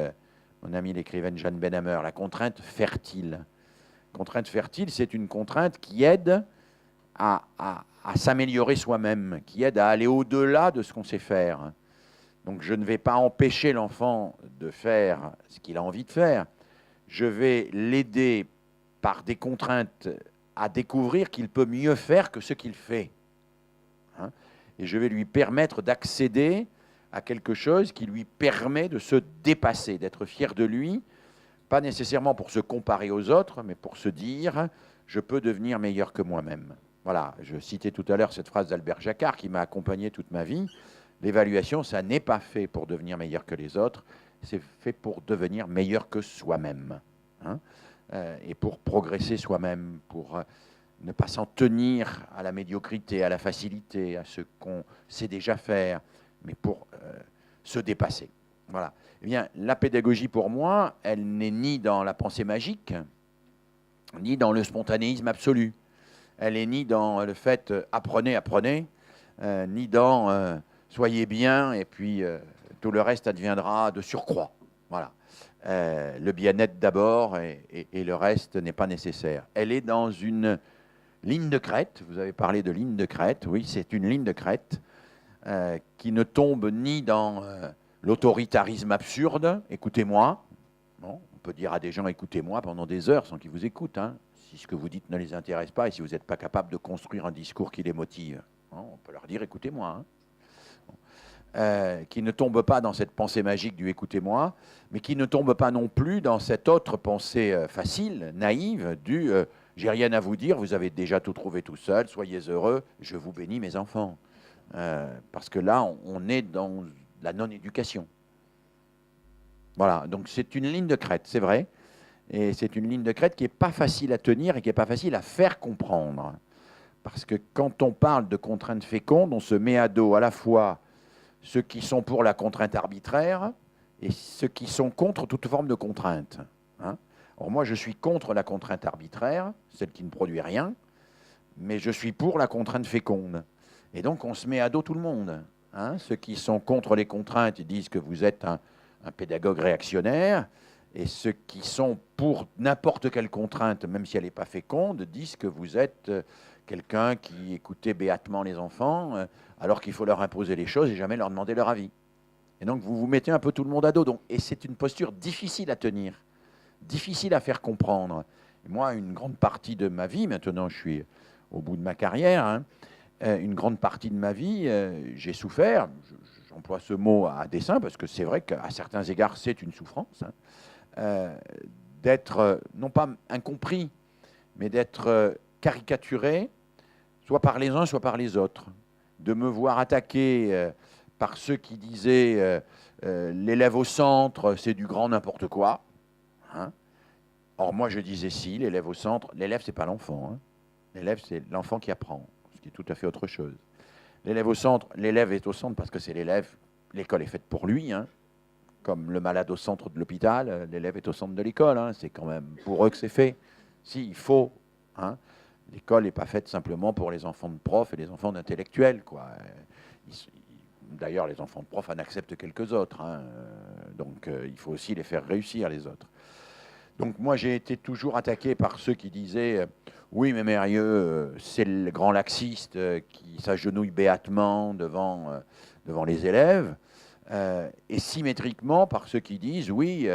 Speaker 2: mon amie l'écrivaine Jeanne Benhammer, la contrainte fertile. Contrainte fertile, c'est une contrainte qui aide à s'améliorer soi-même, qui aide à aller au-delà de ce qu'on sait faire. Donc je ne vais pas empêcher l'enfant de faire ce qu'il a envie de faire. Je vais l'aider par des contraintes à découvrir qu'il peut mieux faire que ce qu'il fait. Hein, et je vais lui permettre d'accéder à quelque chose qui lui permet de se dépasser, d'être fier de lui, pas nécessairement pour se comparer aux autres, mais pour se dire « je peux devenir meilleur que moi-même ». Voilà, je citais tout à l'heure cette phrase d'Albert Jacquard qui m'a accompagné toute ma vie. L'évaluation, ça n'est pas fait pour devenir meilleur que les autres, c'est fait pour devenir meilleur que soi-même. Hein, et pour progresser soi-même, pour ne pas s'en tenir à la médiocrité, à la facilité, à ce qu'on sait déjà faire, mais pour se dépasser. Voilà. Eh bien, la pédagogie, pour moi, elle n'est ni dans la pensée magique, ni dans le spontanéisme absolu. Elle est ni dans le fait apprenez, apprenez, ni dans soyez bien et puis tout le reste adviendra de surcroît. Voilà. Le bien-être d'abord et le reste n'est pas nécessaire. Elle est dans une ligne de crête. Vous avez parlé de ligne de crête. Oui, c'est une ligne de crête qui ne tombe ni dans l'autoritarisme absurde. Écoutez-moi. Bon, on peut dire à des gens écoutez-moi pendant des heures sans qu'ils vous écoutent. Hein. Si ce que vous dites ne les intéresse pas et si vous n'êtes pas capable de construire un discours qui les motive, hein, on peut leur dire écoutez-moi. Hein. Qui ne tombe pas dans cette pensée magique du écoutez-moi, mais qui ne tombe pas non plus dans cette autre pensée facile, naïve, du j'ai rien à vous dire, vous avez déjà tout trouvé tout seul, soyez heureux, je vous bénis mes enfants. Parce que là, on est dans la non-éducation. Voilà, donc c'est une ligne de crête, c'est vrai. Et c'est une ligne de crête qui n'est pas facile à tenir et qui n'est pas facile à faire comprendre. Parce que quand on parle de contraintes fécondes, on se met à dos à la fois ceux qui sont pour la contrainte arbitraire et ceux qui sont contre toute forme de contrainte. Hein. Or moi, je suis contre la contrainte arbitraire, celle qui ne produit rien, mais je suis pour la contrainte féconde. Et donc, on se met à dos tout le monde. Hein. Ceux qui sont contre les contraintes, ils disent que vous êtes un pédagogue réactionnaire. Et ceux qui sont pour n'importe quelle contrainte, même si elle n'est pas féconde, disent que vous êtes quelqu'un qui écoutait béatement les enfants, alors qu'il faut leur imposer les choses et jamais leur demander leur avis. Et donc, vous vous mettez un peu tout le monde à dos. Donc, et c'est une posture difficile à tenir, difficile à faire comprendre. Et moi, une grande partie de ma vie, maintenant je suis au bout de ma carrière, hein, une grande partie de ma vie, j'ai souffert, j'emploie ce mot à dessein, parce que c'est vrai qu'à certains égards, c'est une souffrance, hein, d'être, non pas incompris, mais d'être caricaturé, soit par les uns, soit par les autres. De me voir attaqué par ceux qui disaient l'élève au centre, c'est du grand n'importe quoi. Hein. Or, moi, je disais si, l'élève au centre, l'élève, c'est pas l'enfant. Hein. L'élève, c'est l'enfant qui apprend, ce qui est tout à fait autre chose. L'élève au centre, l'élève est au centre parce que c'est l'élève, l'école est faite pour lui, hein. Comme le malade au centre de l'hôpital, l'élève est au centre de l'école. Hein. C'est quand même pour eux que c'est fait. Si, il faut. Hein. L'école n'est pas faite simplement pour les enfants de profs et les enfants d'intellectuels. D'ailleurs, les enfants de profs en acceptent quelques autres. Hein. Donc, il faut aussi les faire réussir, les autres. Donc, moi, j'ai été toujours attaqué par ceux qui disaient oui, mais Mérieux, c'est le grand laxiste qui s'agenouille béatement devant les élèves. Et symétriquement par ceux qui disent oui,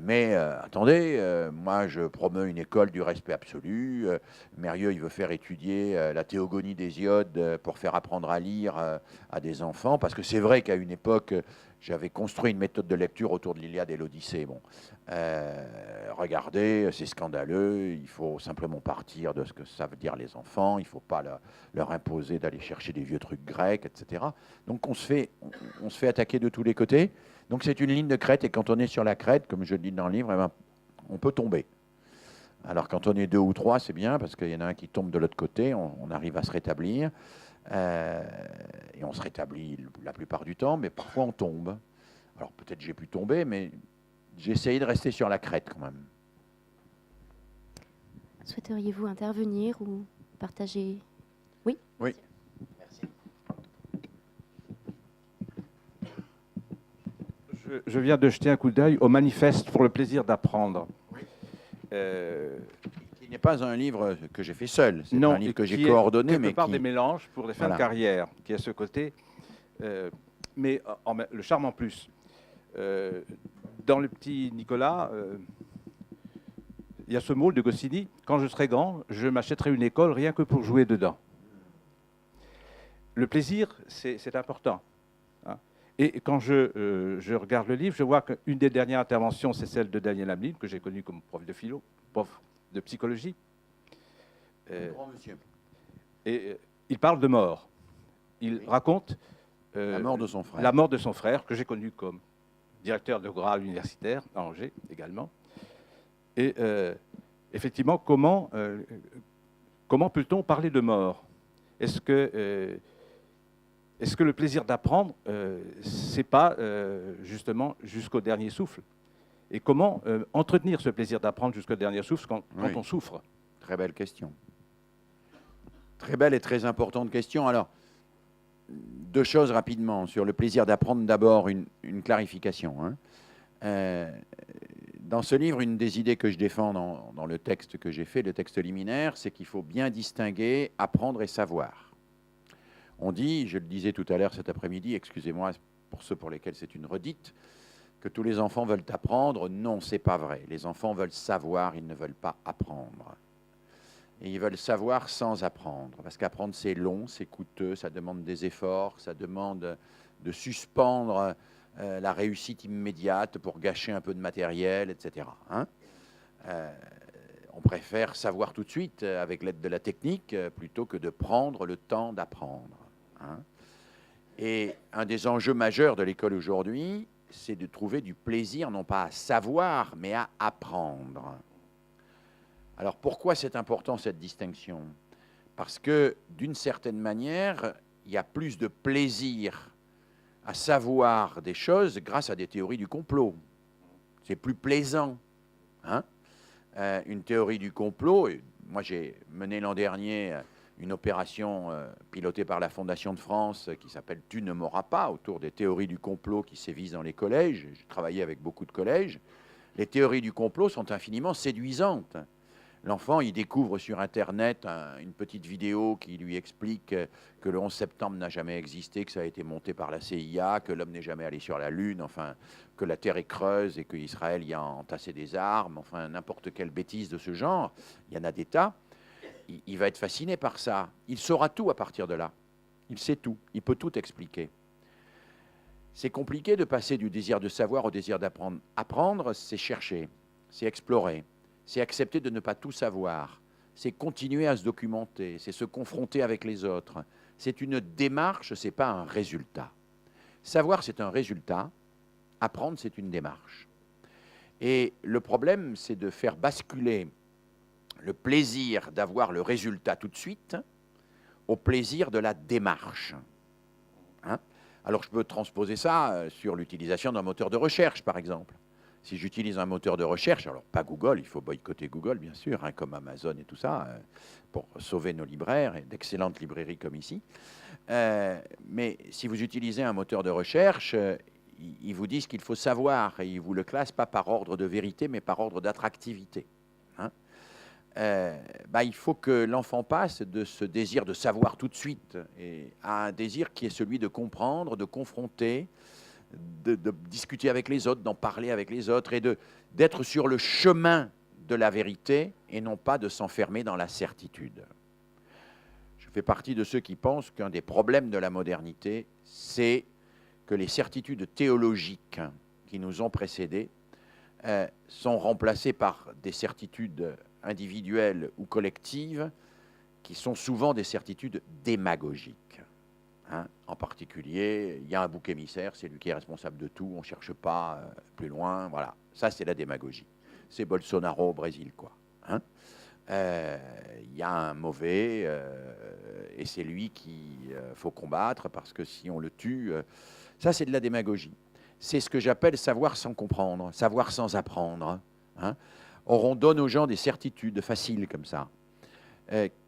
Speaker 2: mais attendez, moi je promeux une école du respect absolu. Mérieux, il veut faire étudier la théogonie d'Hésiode pour faire apprendre à lire à des enfants, parce que c'est vrai qu'à une époque, j'avais construit une méthode de lecture autour de l'Iliade et l'Odyssée. Bon, regardez, c'est scandaleux, il faut simplement partir de ce que ça veut dire les enfants, il ne faut pas leur imposer d'aller chercher des vieux trucs grecs, etc. Donc on se fait attaquer de tous les côtés. Donc c'est une ligne de crête, et quand on est sur la crête, comme je le dis dans le livre, eh ben, on peut tomber. Alors quand on est 2 ou 3, c'est bien, parce qu'il y en a un qui tombe de l'autre côté, on arrive à se rétablir. Et on se rétablit la plupart du temps, mais parfois on tombe. Alors peut-être j'ai pu tomber, mais j'ai essayé de rester sur la crête quand même.
Speaker 1: Souhaiteriez-vous intervenir ou partager? Oui.
Speaker 2: Oui. Merci.
Speaker 3: Je viens de jeter un coup d'œil au manifeste pour le plaisir d'apprendre.
Speaker 2: Oui. Qui n'est pas un livre que j'ai fait seul, c'est un livre que j'ai
Speaker 3: qui
Speaker 2: coordonné,
Speaker 3: est
Speaker 2: mais
Speaker 3: quelque part
Speaker 2: qui...
Speaker 3: des mélanges pour des fins de carrière, qui a ce côté mais le charme en plus. Dans le petit Nicolas, il y a ce mot de Goscinny, quand je serai grand, je m'achèterai une école rien que pour jouer dedans. Le plaisir, c'est important. Hein. Et quand je regarde le livre, je vois qu'une des dernières interventions, c'est celle de Daniel Hamlin, que j'ai connu comme prof de philo, prof de psychologie.
Speaker 2: Grand monsieur.
Speaker 3: Et il parle de mort. Il raconte
Speaker 2: La mort de son frère.
Speaker 3: La mort de son frère, que j'ai connu comme directeur de Graal universitaire, à Angers également. Et effectivement, comment peut-on parler de mort? Est-ce que le plaisir d'apprendre, c'est pas justement jusqu'au dernier souffle? Et comment entretenir ce plaisir d'apprendre jusqu'au dernier souffle quand on souffre?
Speaker 2: Très belle question. Très belle et très importante question. Alors, deux choses rapidement. Sur le plaisir d'apprendre, d'abord, une clarification. Hein. Dans ce livre, une des idées que je défends dans le texte que j'ai fait, le texte liminaire, c'est qu'il faut bien distinguer apprendre et savoir. On dit, je le disais tout à l'heure cet après-midi, excusez-moi pour ceux pour lesquels c'est une redite, que tous les enfants veulent apprendre. Non, c'est pas vrai. Les enfants veulent savoir, ils ne veulent pas apprendre. Et ils veulent savoir sans apprendre. Parce qu'apprendre, c'est long, c'est coûteux, ça demande des efforts, ça demande de suspendre la réussite immédiate pour gâcher un peu de matériel, etc. Hein. On préfère savoir tout de suite avec l'aide de la technique plutôt que de prendre le temps d'apprendre. Hein. Et un des enjeux majeurs de l'école aujourd'hui, c'est de trouver du plaisir, non pas à savoir, mais à apprendre. Alors pourquoi c'est important cette distinction? Parce que d'une certaine manière, il y a plus de plaisir à savoir des choses grâce à des théories du complot. C'est plus plaisant. Hein. Une théorie du complot, moi j'ai mené l'an dernier une opération pilotée par la Fondation de France qui s'appelle « Tu ne m'auras pas » autour des théories du complot qui sévissent dans les collèges. J'ai travaillé avec beaucoup de collèges. Les théories du complot sont infiniment séduisantes. L'enfant, il découvre sur Internet une petite vidéo qui lui explique que le 11 septembre n'a jamais existé, que ça a été monté par la CIA, que l'homme n'est jamais allé sur la Lune, enfin, que la Terre est creuse et qu'Israël y a entassé des armes, enfin, n'importe quelle bêtise de ce genre. Il y en a des tas. Il va être fasciné par ça. Il saura tout à partir de là. Il sait tout. Il peut tout expliquer. C'est compliqué de passer du désir de savoir au désir d'apprendre. Apprendre, c'est chercher, c'est explorer. C'est accepter de ne pas tout savoir, c'est continuer à se documenter, c'est se confronter avec les autres. C'est une démarche, ce n'est pas un résultat. Savoir, c'est un résultat, apprendre, c'est une démarche. Et le problème, c'est de faire basculer le plaisir d'avoir le résultat tout de suite au plaisir de la démarche. Hein? Alors, je peux transposer ça sur l'utilisation d'un moteur de recherche, par exemple. Si j'utilise un moteur de recherche, alors pas Google, il faut boycotter Google, bien sûr, hein, comme Amazon et tout ça, pour sauver nos libraires et d'excellentes librairies comme ici. Mais si vous utilisez un moteur de recherche, ils vous disent qu'il faut savoir, et ils ne vous le classent pas par ordre de vérité, mais par ordre d'attractivité. Hein. Il faut que l'enfant passe de ce désir de savoir tout de suite à un désir qui est celui de comprendre, de confronter, de discuter avec les autres, d'en parler avec les autres et d'être sur le chemin de la vérité et non pas de s'enfermer dans la certitude. Je fais partie de ceux qui pensent qu'un des problèmes de la modernité, c'est que les certitudes théologiques qui nous ont précédés sont remplacées par des certitudes individuelles ou collectives qui sont souvent des certitudes démagogiques. Hein, en particulier, il y a un bouc émissaire, c'est lui qui est responsable de tout, on ne cherche pas plus loin, voilà. Ça, c'est la démagogie. C'est Bolsonaro au Brésil, quoi. Hein. Il y a un mauvais, et c'est lui qu'il faut combattre, parce que si on le tue, ça, c'est de la démagogie. C'est ce que j'appelle savoir sans comprendre, savoir sans apprendre. Hein. Or, on donne aux gens des certitudes faciles comme ça,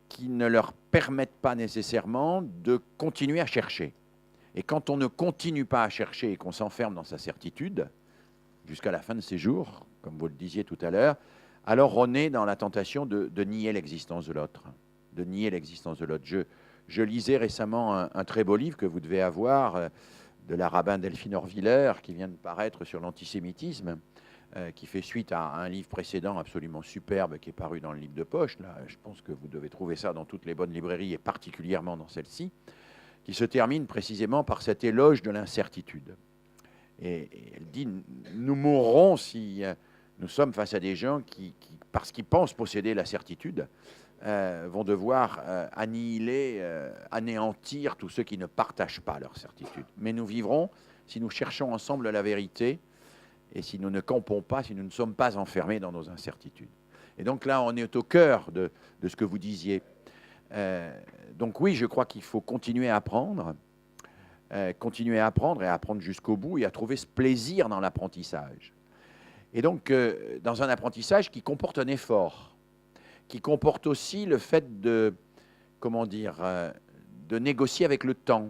Speaker 2: qui ne leur permettent pas nécessairement de continuer à chercher. Et quand on ne continue pas à chercher et qu'on s'enferme dans sa certitude, jusqu'à la fin de ses jours, comme vous le disiez tout à l'heure, alors on est dans la tentation de nier l'existence de l'autre. De nier l'existence de l'autre. Je lisais récemment un très beau livre que vous devez avoir de la rabbin Delphine Orviller, qui vient de paraître sur l'antisémitisme, qui fait suite à un livre précédent absolument superbe qui est paru dans le livre de poche. Là, je pense que vous devez trouver ça dans toutes les bonnes librairies et particulièrement dans celle-ci, qui se termine précisément par cet éloge de l'incertitude. Et elle dit, nous mourrons si nous sommes face à des gens qui parce qu'ils pensent posséder la certitude, vont devoir annihiler, anéantir tous ceux qui ne partagent pas leur certitude. Mais nous vivrons si nous cherchons ensemble la vérité et si nous ne campons pas, si nous ne sommes pas enfermés dans nos incertitudes. Et donc là, on est au cœur de ce que vous disiez. Donc oui, je crois qu'il faut continuer à apprendre et apprendre jusqu'au bout et à trouver ce plaisir dans l'apprentissage. Et donc, dans un apprentissage qui comporte un effort, qui comporte aussi le fait de, de négocier avec le temps.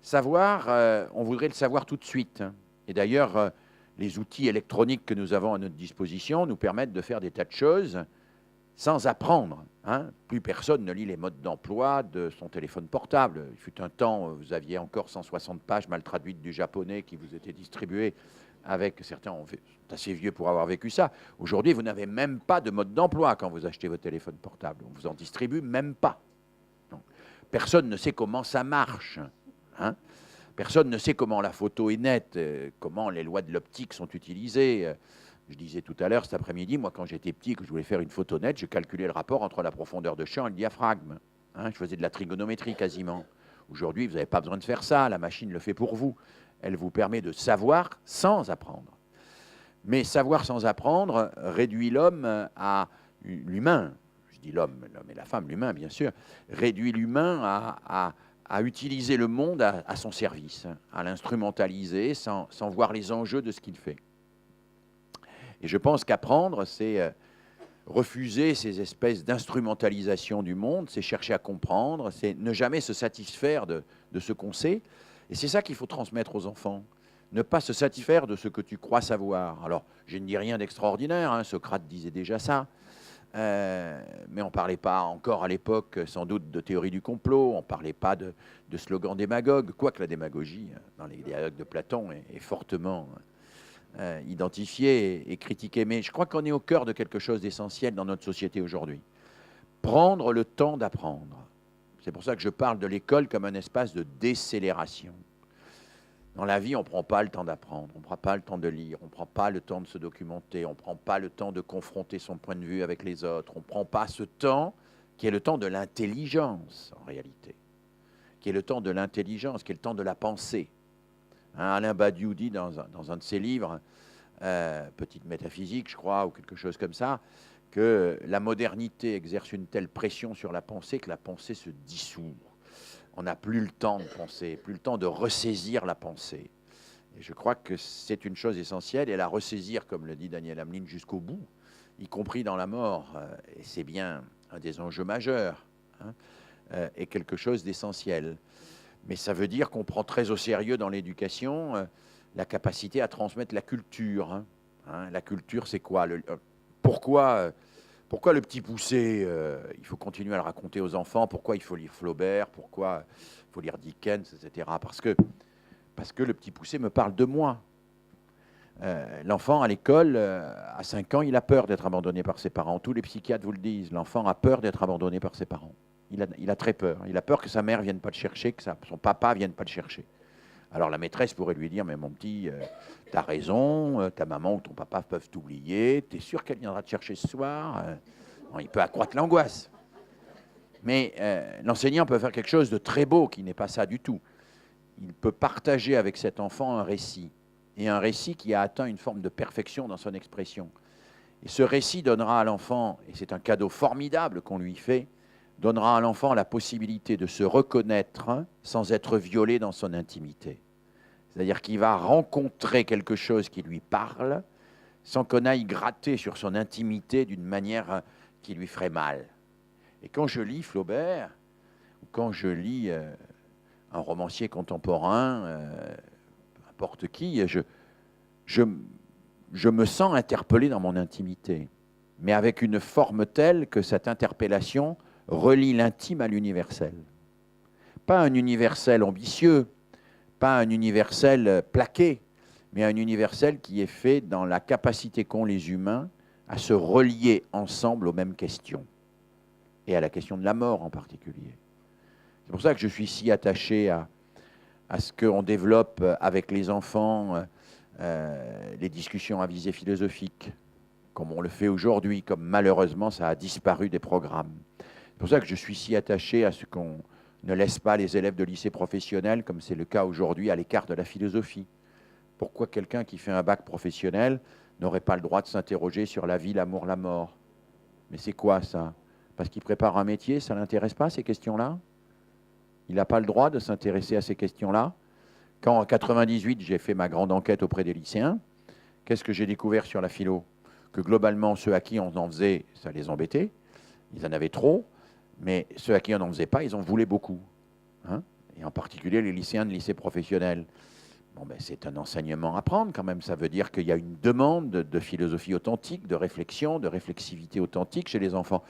Speaker 2: Savoir, on voudrait le savoir tout de suite. Et d'ailleurs, les outils électroniques que nous avons à notre disposition nous permettent de faire des tas de choses sans apprendre. Plus personne ne lit les modes d'emploi de son téléphone portable. Il fut un temps, vous aviez encore 160 pages mal traduites du japonais qui vous étaient distribuées avec certains sont assez vieux pour avoir vécu ça. Aujourd'hui, vous n'avez même pas de mode d'emploi quand vous achetez votre téléphone portable. On vous en distribue même pas. Donc, personne ne sait comment ça marche. Personne ne sait comment la photo est nette, comment les lois de l'optique sont utilisées. Je disais tout à l'heure, cet après-midi, moi, quand j'étais petit, que je voulais faire une photo nette, je calculais le rapport entre la profondeur de champ et le diaphragme. Je faisais de la trigonométrie quasiment. Aujourd'hui, vous n'avez pas besoin de faire ça, la machine le fait pour vous. Elle vous permet de savoir sans apprendre. Mais savoir sans apprendre réduit l'homme à l'humain. Je dis l'homme et la femme, l'humain, bien sûr. Réduit l'humain à utiliser le monde à son service, à l'instrumentaliser sans voir les enjeux de ce qu'il fait. Et je pense qu'apprendre, c'est refuser ces espèces d'instrumentalisation du monde, c'est chercher à comprendre, c'est ne jamais se satisfaire de ce qu'on sait. Et c'est ça qu'il faut transmettre aux enfants. Ne pas se satisfaire de ce que tu crois savoir. Alors, je ne dis rien d'extraordinaire, Socrate disait déjà ça, mais on ne parlait pas encore à l'époque, sans doute, de théorie du complot, on ne parlait pas de slogan démagogue, quoique la démagogie, dans les dialogues de Platon, est fortement identifiée et critiquée. Mais je crois qu'on est au cœur de quelque chose d'essentiel dans notre société aujourd'hui. Prendre le temps d'apprendre. C'est pour ça que je parle de l'école comme un espace de décélération. Dans la vie, on ne prend pas le temps d'apprendre, on ne prend pas le temps de lire, on ne prend pas le temps de se documenter, on ne prend pas le temps de confronter son point de vue avec les autres, on ne prend pas ce temps qui est le temps de l'intelligence, en réalité, qui est le temps de l'intelligence, qui est le temps de la pensée. Alain Badiou dit dans un de ses livres, Petite métaphysique, je crois, ou quelque chose comme ça, que la modernité exerce une telle pression sur la pensée que la pensée se dissout. On n'a plus le temps de penser, plus le temps de ressaisir la pensée. Et je crois que c'est une chose essentielle, et la ressaisir, comme le dit Daniel Hamlin, jusqu'au bout, y compris dans la mort, et c'est bien un des enjeux majeurs, est quelque chose d'essentiel. Mais ça veut dire qu'on prend très au sérieux dans l'éducation la capacité à transmettre la culture. La culture, c'est quoi? Pourquoi le Petit Poucet, il faut continuer à le raconter aux enfants? Pourquoi il faut lire Flaubert? Pourquoi il faut lire Dickens, etc. Parce que le Petit Poucet me parle de moi. L'enfant à l'école, à 5 ans, il a peur d'être abandonné par ses parents. Tous les psychiatres vous le disent. L'enfant a peur d'être abandonné par ses parents. Il a très peur. Il a peur que sa mère ne vienne pas le chercher, que son papa ne vienne pas le chercher. Alors la maîtresse pourrait lui dire, mais mon petit, t'as raison, ta maman ou ton papa peuvent t'oublier, t'es sûr qu'elle viendra te chercher ce soir? Bon, il peut accroître l'angoisse. Mais l'enseignant peut faire quelque chose de très beau, qui n'est pas ça du tout. Il peut partager avec cet enfant un récit, et un récit qui a atteint une forme de perfection dans son expression. Et ce récit donnera à l'enfant, et c'est un cadeau formidable qu'on lui fait, donnera à l'enfant la possibilité de se reconnaître sans être violé dans son intimité. C'est-à-dire qu'il va rencontrer quelque chose qui lui parle sans qu'on aille gratter sur son intimité d'une manière qui lui ferait mal. Et quand je lis Flaubert, ou quand je lis un romancier contemporain, n'importe qui, je me sens interpellé dans mon intimité, mais avec une forme telle que cette interpellation relie l'intime à l'universel. Pas un universel ambitieux, pas un universel plaqué, mais un universel qui est fait dans la capacité qu'ont les humains à se relier ensemble aux mêmes questions, et à la question de la mort en particulier. C'est pour ça que je suis si attaché à ce qu'on développe avec les enfants les discussions à visée philosophique, comme on le fait aujourd'hui, comme malheureusement ça a disparu des programmes. C'est pour ça que je suis si attaché à ce qu'on ne laisse pas les élèves de lycée professionnel, comme c'est le cas aujourd'hui, à l'écart de la philosophie. Pourquoi quelqu'un qui fait un bac professionnel n'aurait pas le droit de s'interroger sur la vie, l'amour, la mort? Mais c'est quoi ça? Parce qu'il prépare un métier, ça ne l'intéresse pas, ces questions-là? Il n'a pas le droit de s'intéresser à ces questions-là? Quand, en 98, j'ai fait ma grande enquête auprès des lycéens, qu'est-ce que j'ai découvert sur la philo? Que globalement, ceux à qui on en faisait, ça les embêtait, ils en avaient trop, mais ceux à qui on n'en faisait pas, ils en voulaient beaucoup. Hein? Et en particulier les lycéens de lycée professionnel. Bon, ben, c'est un enseignement à prendre quand même. Ça veut dire qu'il y a une demande de philosophie authentique, de réflexion, de réflexivité authentique chez les enfants.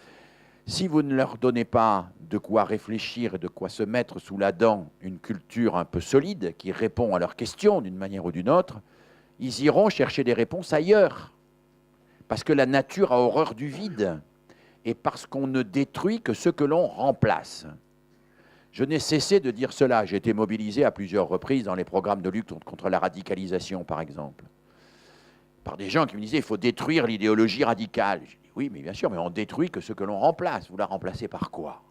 Speaker 2: Si vous ne leur donnez pas de quoi réfléchir et de quoi se mettre sous la dent une culture un peu solide qui répond à leurs questions d'une manière ou d'une autre, ils iront chercher des réponses ailleurs. Parce que la nature a horreur du vide et parce qu'on ne détruit que ce que l'on remplace. Je n'ai cessé de dire cela. J'ai été mobilisé à plusieurs reprises dans les programmes de lutte contre la radicalisation, par exemple, par des gens qui me disaient « il faut détruire l'idéologie radicale ». Je dis « oui, mais bien sûr, mais on détruit que ce que l'on remplace. Vous la remplacez par quoi ?»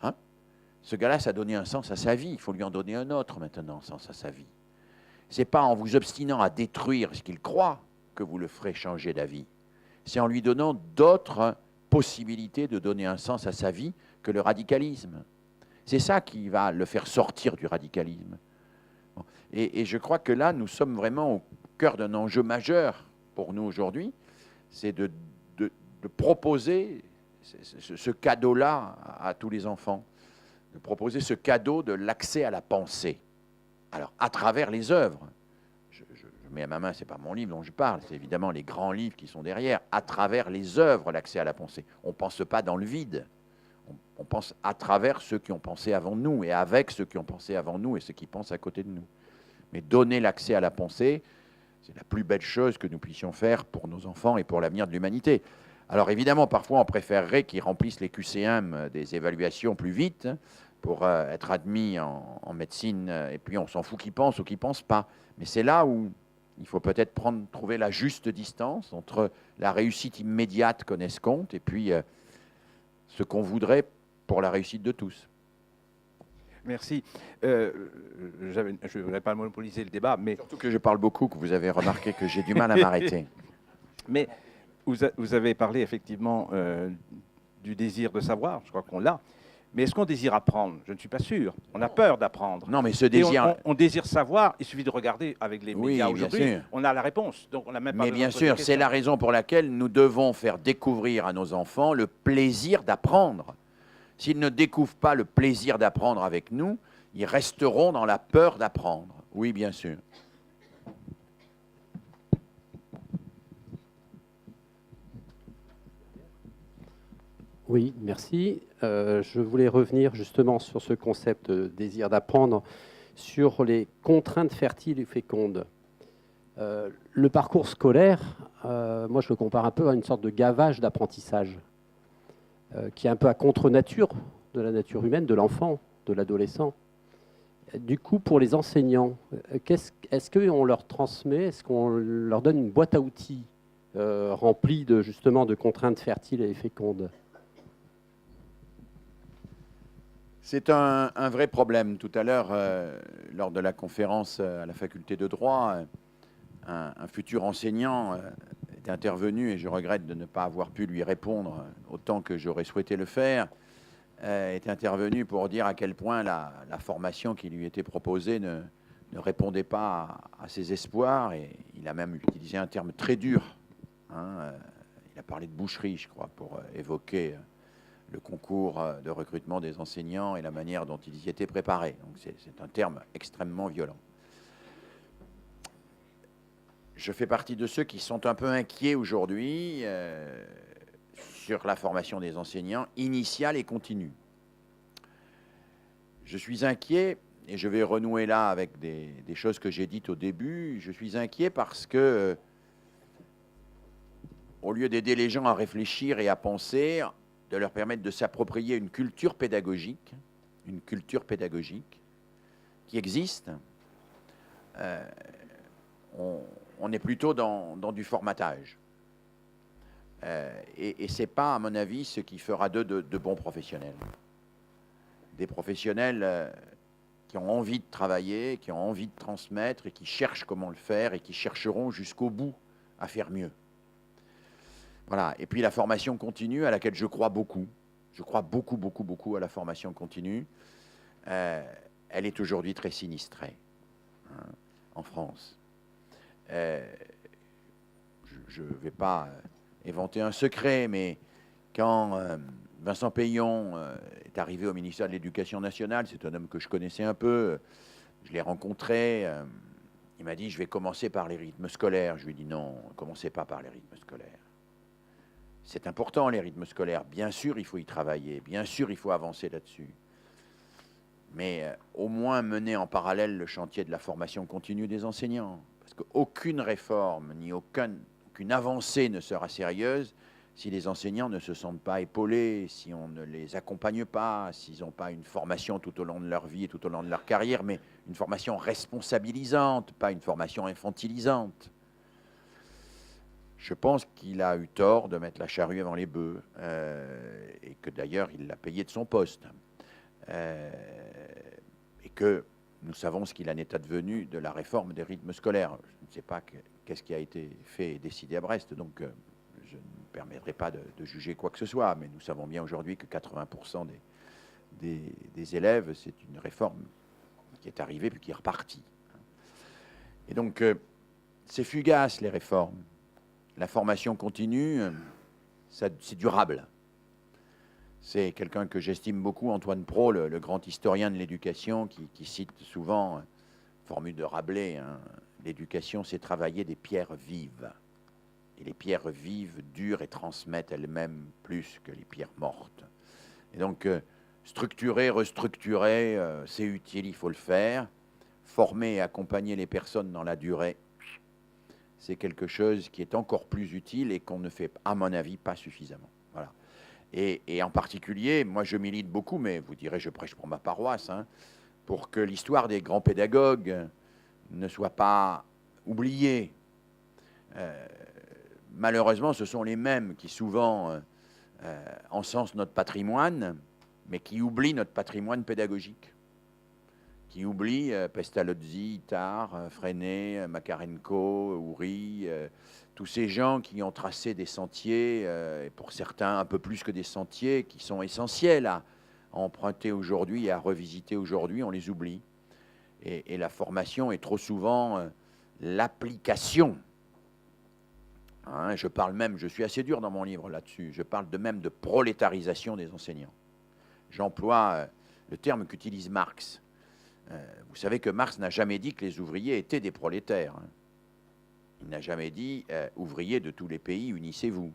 Speaker 2: Hein? Ce gars-là, ça a donné un sens à sa vie. Il faut lui en donner un autre maintenant, un sens à sa vie. Ce n'est pas en vous obstinant à détruire ce qu'il croit que vous le ferez changer d'avis. C'est en lui donnant d'autres possibilités de donner un sens à sa vie que le radicalisme. C'est ça qui va le faire sortir du radicalisme. Et je crois que là, nous sommes vraiment au cœur d'un enjeu majeur pour nous aujourd'hui, c'est de proposer ce cadeau-là à tous les enfants, de proposer ce cadeau de l'accès à la pensée. Alors, à travers les œuvres, je mets à ma main, ce n'est pas mon livre dont je parle, c'est évidemment les grands livres qui sont derrière, à travers les œuvres, l'accès à la pensée. On ne pense pas dans le vide. On pense à travers ceux qui ont pensé avant nous et avec ceux qui ont pensé avant nous et ceux qui pensent à côté de nous. Mais donner l'accès à la pensée, c'est la plus belle chose que nous puissions faire pour nos enfants et pour l'avenir de l'humanité. Alors évidemment, parfois, on préférerait qu'ils remplissent les QCM des évaluations plus vite pour être admis en médecine, et puis on s'en fout qu'ils pensent ou qu'ils ne pensent pas. Mais c'est là où il faut peut-être trouver la juste distance entre la réussite immédiate qu'on escompte et puis ce qu'on voudrait pour la réussite de tous.
Speaker 3: Merci. Je ne voudrais pas monopoliser le débat, mais...
Speaker 2: Surtout que je parle beaucoup, que vous avez remarqué que j'ai du mal à m'arrêter.
Speaker 3: Mais vous avez parlé effectivement du désir de savoir, je crois qu'on l'a. Mais est-ce qu'on désire apprendre? Je ne suis pas sûr. On a peur d'apprendre.
Speaker 2: Non, mais ce désir...
Speaker 3: On désire savoir, il suffit de regarder avec les médias aujourd'hui, on a la réponse. Donc on a même pas
Speaker 2: mais bien sûr, c'est la raison pour laquelle nous devons faire découvrir à nos enfants le plaisir d'apprendre. S'ils ne découvrent pas le plaisir d'apprendre avec nous, ils resteront dans la peur d'apprendre. Oui, bien sûr.
Speaker 4: Oui, merci. Je voulais revenir justement sur ce concept de désir d'apprendre, sur les contraintes fertiles et fécondes. Le parcours scolaire, moi je le compare un peu à une sorte de gavage d'apprentissage, qui est un peu à contre-nature de la nature humaine, de l'enfant, de l'adolescent. Du coup, pour les enseignants, est-ce qu'on leur transmet, est-ce qu'on leur donne une boîte à outils remplie justement de contraintes fertiles et fécondes?
Speaker 2: C'est un vrai problème. Tout à l'heure, lors de la conférence à la faculté de droit, un futur enseignant est intervenu, et je regrette de ne pas avoir pu lui répondre autant que j'aurais souhaité le faire, est intervenu pour dire à quel point la formation qui lui était proposée ne répondait pas à ses espoirs, et il a même utilisé un terme très dur. Hein, il a parlé de boucherie, je crois, pour évoquer le concours de recrutement des enseignants et la manière dont ils y étaient préparés. Donc c'est un terme extrêmement violent. Je fais partie de ceux qui sont un peu inquiets aujourd'hui sur la formation des enseignants initiale et continue. Je suis inquiet, et je vais renouer là avec des choses que j'ai dites au début, je suis inquiet parce que, au lieu d'aider les gens à réfléchir et à penser, de leur permettre de s'approprier une culture pédagogique qui existe, on est plutôt dans du formatage. Et ce n'est pas, à mon avis, ce qui fera d'eux de bons professionnels. Des professionnels qui ont envie de travailler, qui ont envie de transmettre et qui cherchent comment le faire et qui chercheront jusqu'au bout à faire mieux. Voilà. Et puis la formation continue à laquelle je crois beaucoup. Je crois beaucoup, beaucoup, beaucoup à la formation continue. Elle est aujourd'hui très sinistrée, hein, en France. Je ne vais pas éventer un secret, mais quand Vincent Payon est arrivé au ministère de l'Éducation nationale, c'est un homme que je connaissais un peu, je l'ai rencontré, il m'a dit « je vais commencer par les rythmes scolaires ». Je lui ai dit « non, ne commencez pas par les rythmes scolaires. C'est important les rythmes scolaires, bien sûr il faut y travailler, bien sûr il faut avancer là-dessus. Mais au moins mener en parallèle le chantier de la formation continue des enseignants. Parce qu'aucune réforme, ni aucune avancée ne sera sérieuse si les enseignants ne se sentent pas épaulés, si on ne les accompagne pas, s'ils n'ont pas une formation tout au long de leur vie et tout au long de leur carrière, mais une formation responsabilisante, pas une formation infantilisante. Je pense qu'il a eu tort de mettre la charrue avant les bœufs, et que d'ailleurs il l'a payé de son poste. Et que nous savons ce qu'il en est advenu de la réforme des rythmes scolaires. Je ne sais pas qu'est-ce qui a été fait et décidé à Brest, donc je ne me permettrai pas de juger quoi que ce soit, mais nous savons bien aujourd'hui que 80% des élèves, c'est une réforme qui est arrivée puis qui est repartie. Et donc, c'est fugace, les réformes. La formation continue, c'est durable. C'est quelqu'un que j'estime beaucoup, Antoine Pro, le grand historien de l'éducation, qui cite souvent, formule de Rabelais, hein, l'éducation, c'est travailler des pierres vives. Et les pierres vives durent et transmettent elles-mêmes plus que les pierres mortes. Et donc, structurer, restructurer, c'est utile, il faut le faire. Former et accompagner les personnes dans la durée, c'est quelque chose qui est encore plus utile et qu'on ne fait, à mon avis, pas suffisamment. Voilà. Et en particulier, moi je milite beaucoup, mais vous direz, je prêche pour ma paroisse, hein, pour que l'histoire des grands pédagogues ne soit pas oubliée. Malheureusement, ce sont les mêmes qui souvent encensent notre patrimoine, mais qui oublient notre patrimoine pédagogique. Qui oublient Pestalozzi, Itard, Freinet, Makarenko, Houry, tous ces gens qui ont tracé des sentiers, et pour certains un peu plus que des sentiers, qui sont essentiels à emprunter aujourd'hui et à revisiter aujourd'hui, on les oublie. Et la formation est trop souvent l'application. Hein, je parle même, je suis assez dur dans mon livre là-dessus, je parle même de prolétarisation des enseignants. J'emploie le terme qu'utilise Marx. Vous savez que Marx n'a jamais dit que les ouvriers étaient des prolétaires. Hein. Il n'a jamais dit « ouvriers de tous les pays, unissez-vous ».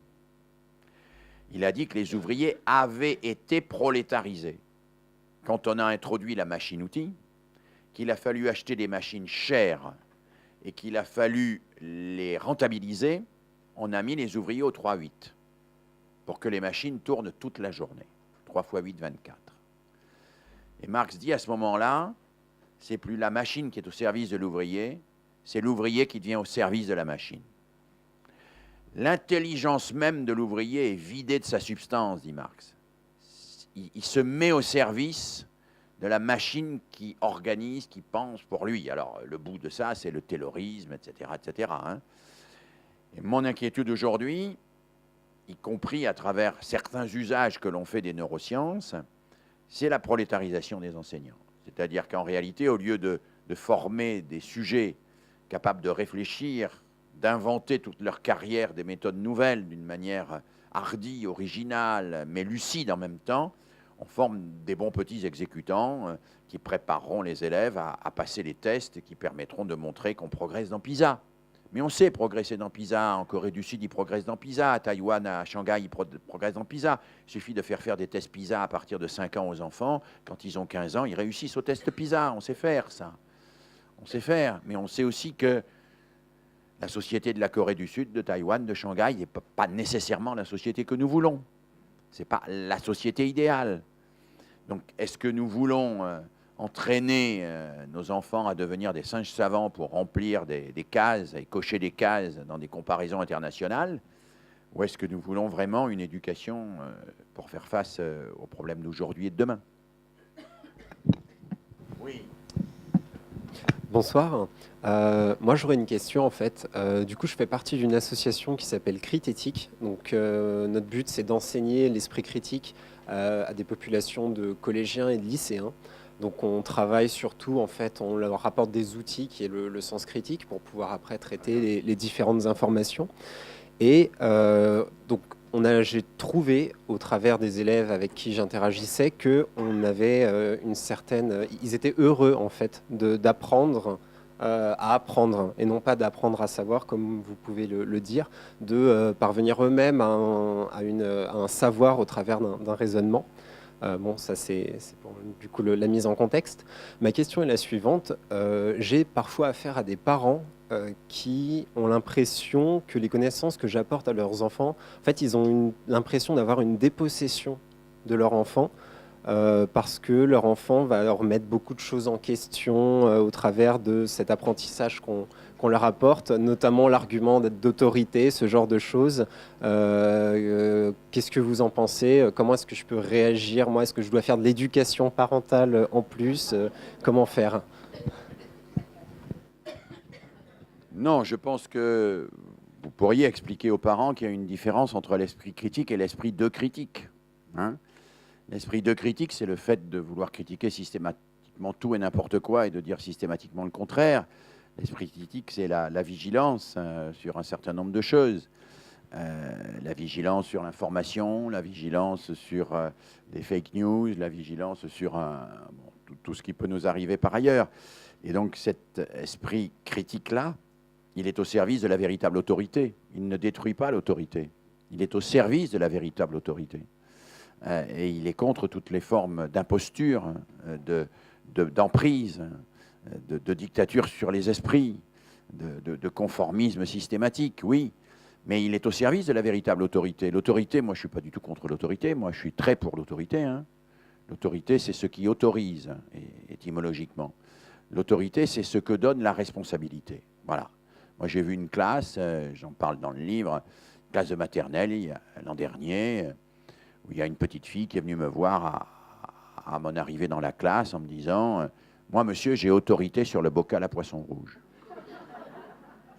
Speaker 2: Il a dit que les ouvriers avaient été prolétarisés. Quand on a introduit la machine-outil, qu'il a fallu acheter des machines chères et qu'il a fallu les rentabiliser, on a mis les ouvriers au 3-8 pour que les machines tournent toute la journée. 3 x 8, 24. Et Marx dit à ce moment-là, c'est plus la machine qui est au service de l'ouvrier, c'est l'ouvrier qui devient au service de la machine. L'intelligence même de l'ouvrier est vidée de sa substance, dit Marx. Il se met au service de la machine qui organise, qui pense pour lui. Alors, le bout de ça, c'est le taylorisme, etc., etc. Hein. Et mon inquiétude aujourd'hui, y compris à travers certains usages que l'on fait des neurosciences, c'est la prolétarisation des enseignants. C'est-à-dire qu'en réalité, au lieu de former des sujets capables de réfléchir, d'inventer toute leur carrière des méthodes nouvelles d'une manière hardie, originale, mais lucide en même temps, on forme des bons petits exécutants qui prépareront les élèves à passer les tests et qui permettront de montrer qu'on progresse dans PISA. Mais on sait progresser dans PISA. En Corée du Sud, ils progressent dans PISA. À Taïwan, à Shanghai, ils progressent dans PISA. Il suffit de faire des tests PISA à partir de 5 ans aux enfants. Quand ils ont 15 ans, ils réussissent au test PISA. On sait faire ça. On sait faire. Mais on sait aussi que la société de la Corée du Sud, de Taïwan, de Shanghai n'est pas nécessairement la société que nous voulons. Ce n'est pas la société idéale. Donc, est-ce que nous voulons entraîner nos enfants à devenir des singes savants pour remplir des cases et cocher des cases dans des comparaisons internationales, ou est-ce que nous voulons vraiment une éducation pour faire face aux problèmes d'aujourd'hui et de demain? Oui.
Speaker 5: Bonsoir. Moi, j'aurais une question en fait. Du coup, je fais partie d'une association qui s'appelle Critéthique. Donc, notre but, c'est d'enseigner l'esprit critique à des populations de collégiens et de lycéens. Donc, on travaille surtout, en fait, on leur apporte des outils qui est le sens critique pour pouvoir après traiter les différentes informations. Et donc, j'ai trouvé, au travers des élèves avec qui j'interagissais, qu'on avait une certaine... Ils étaient heureux, en fait, d'apprendre à apprendre, et non pas d'apprendre à savoir, comme vous pouvez le dire, de parvenir eux-mêmes à un savoir au travers d'un raisonnement. Bon, ça c'est pour du coup la mise en contexte. Ma question est la suivante. J'ai parfois affaire à des parents qui ont l'impression que les connaissances que j'apporte à leurs enfants, en fait, ils ont l'impression d'avoir une dépossession de leur enfant parce que leur enfant va leur mettre beaucoup de choses en question au travers de cet apprentissage qu'on leur apporte, notamment l'argument d'autorité, ce genre de choses. Qu'est-ce que vous en pensez? Comment est-ce que je peux réagir? Moi, est-ce que je dois faire de l'éducation parentale en plus? Comment faire?
Speaker 2: Non, je pense que vous pourriez expliquer aux parents qu'il y a une différence entre l'esprit critique et l'esprit de critique. Hein? L'esprit de critique, c'est le fait de vouloir critiquer systématiquement tout et n'importe quoi et de dire systématiquement le contraire. L'esprit critique, c'est la vigilance sur un certain nombre de choses. La vigilance sur l'information, la vigilance sur les fake news, la vigilance sur tout ce qui peut nous arriver par ailleurs. Et donc cet esprit critique-là, il est au service de la véritable autorité. Il ne détruit pas l'autorité. Il est au service de la véritable autorité. Et il est contre toutes les formes d'imposture, d'emprise, de dictature sur les esprits, de conformisme systématique, oui. Mais il est au service de la véritable autorité. L'autorité, moi je ne suis pas du tout contre l'autorité, moi je suis très pour l'autorité. Hein. L'autorité, c'est ce qui autorise, étymologiquement. L'autorité, c'est ce que donne la responsabilité. Voilà. Moi j'ai vu une classe, j'en parle dans le livre, classe de maternelle l'an dernier, où il y a une petite fille qui est venue me voir à mon arrivée dans la classe en me disant « Moi, monsieur, j'ai autorité sur le bocal à poisson rouge.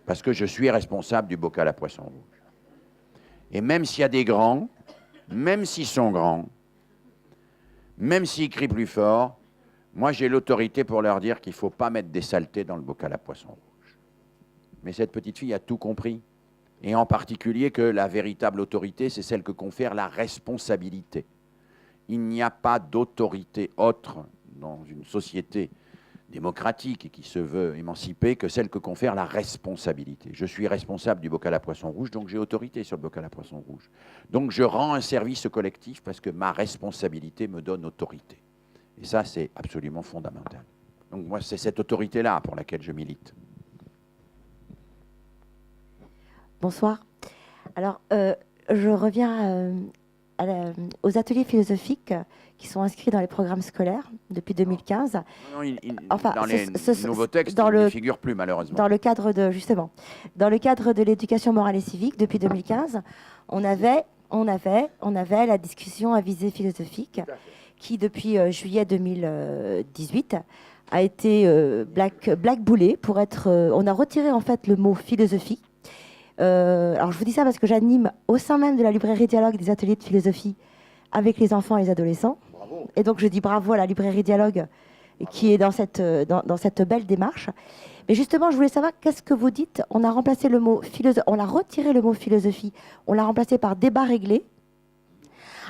Speaker 2: Parce que je suis responsable du bocal à poisson rouge. Et même s'il y a des grands, même s'ils sont grands, même s'ils crient plus fort, moi, j'ai l'autorité pour leur dire qu'il ne faut pas mettre des saletés dans le bocal à poisson rouge. » Mais cette petite fille a tout compris. Et en particulier que la véritable autorité, c'est celle que confère la responsabilité. Il n'y a pas d'autorité autre dans une société démocratique et qui se veut émancipée que celle que confère la responsabilité. Je suis responsable du bocal à poisson rouge, donc j'ai autorité sur le bocal à poisson rouge. Donc je rends un service collectif parce que ma responsabilité me donne autorité. Et ça, c'est absolument fondamental. Donc moi, c'est cette autorité-là pour laquelle je milite.
Speaker 6: Bonsoir. Alors, je reviens aux ateliers philosophiques qui sont inscrits dans les programmes scolaires depuis 2015.
Speaker 2: Non, enfin, dans les nouveaux textes, il ne figure plus, malheureusement.
Speaker 6: Dans le cadre de l'éducation morale et civique, depuis 2015, on avait la discussion à visée philosophique qui, depuis juillet 2018, a été blackboulée pour être... on a retiré en fait le mot philosophie. Alors je vous dis ça parce que j'anime au sein même de la librairie Dialogue des ateliers de philosophie avec les enfants et les adolescents. Bravo. Et donc je dis bravo à la librairie Dialogue qui est dans cette belle démarche. Mais justement, je voulais savoir qu'est-ce que vous dites. On a remplacé le mot philosophie, on a retiré le mot philosophie, on l'a remplacé par débat réglé.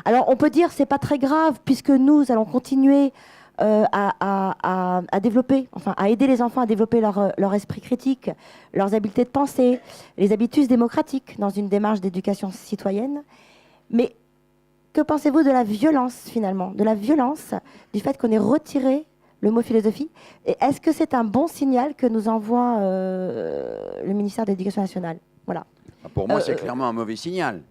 Speaker 6: Alors on peut dire c'est pas très grave puisque nous allons continuer à développer, enfin à aider les enfants à développer leur esprit critique, leurs habiletés de pensée, les habitus démocratiques dans une démarche d'éducation citoyenne. Mais que pensez-vous de la violence finalement, de la violence du fait qu'on ait retiré le mot philosophie? Et est-ce que c'est un bon signal que nous envoie le ministère de l'Éducation nationale? Voilà.
Speaker 2: Pour moi, c'est clairement un mauvais signal.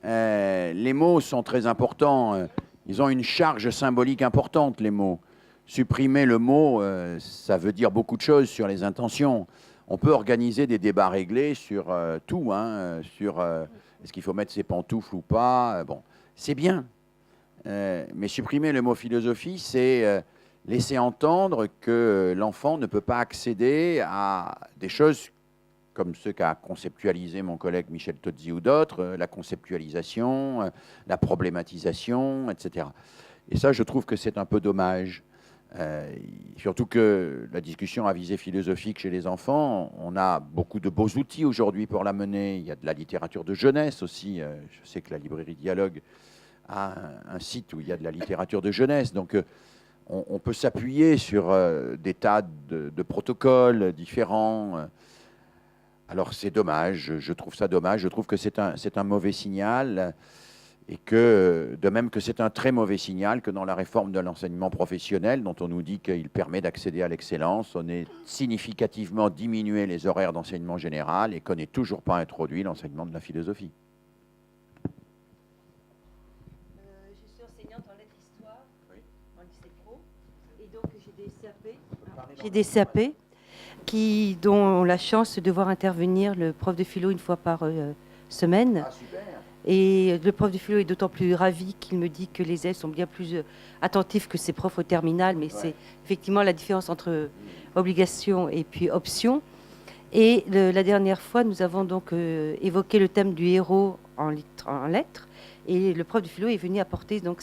Speaker 2: Les mots sont très importants. Ils ont une charge symbolique importante, les mots. Supprimer le mot, ça veut dire beaucoup de choses sur les intentions. On peut organiser des débats réglés sur tout, hein, sur est-ce qu'il faut mettre ses pantoufles ou pas. Bon, c'est bien. Mais supprimer le mot philosophie, c'est laisser entendre que l'enfant ne peut pas accéder à des choses comme ce qu'a conceptualisé mon collègue Michel Tozzi ou d'autres, la conceptualisation, la problématisation, etc. Et ça, je trouve que c'est un peu dommage. Surtout que la discussion à visée philosophique chez les enfants, on a beaucoup de beaux outils aujourd'hui pour la mener. Il y a de la littérature de jeunesse aussi. Je sais que la librairie Dialogue a un site où il y a de la littérature de jeunesse. Donc, on peut s'appuyer sur des tas de protocoles différents. Alors c'est dommage, je trouve ça dommage, je trouve que c'est un mauvais signal et que, de même que c'est un très mauvais signal que dans la réforme de l'enseignement professionnel, dont on nous dit qu'il permet d'accéder à l'excellence, on ait significativement diminué les horaires d'enseignement général et qu'on n'ait toujours pas introduit l'enseignement de la philosophie.
Speaker 7: Je suis enseignante en lettres histoire, en lycée pro, et donc j'ai des CAP. Dont ont la chance de voir intervenir le prof de philo une fois par semaine.
Speaker 2: Ah, super.
Speaker 7: Et le prof de philo est d'autant plus ravi qu'il me dit que les élèves sont bien plus attentifs que ses profs au terminal, mais c'est effectivement la différence entre obligation et puis option. Et la dernière fois, nous avons donc évoqué le thème du héros en lettres, et le prof de philo est venu apporter donc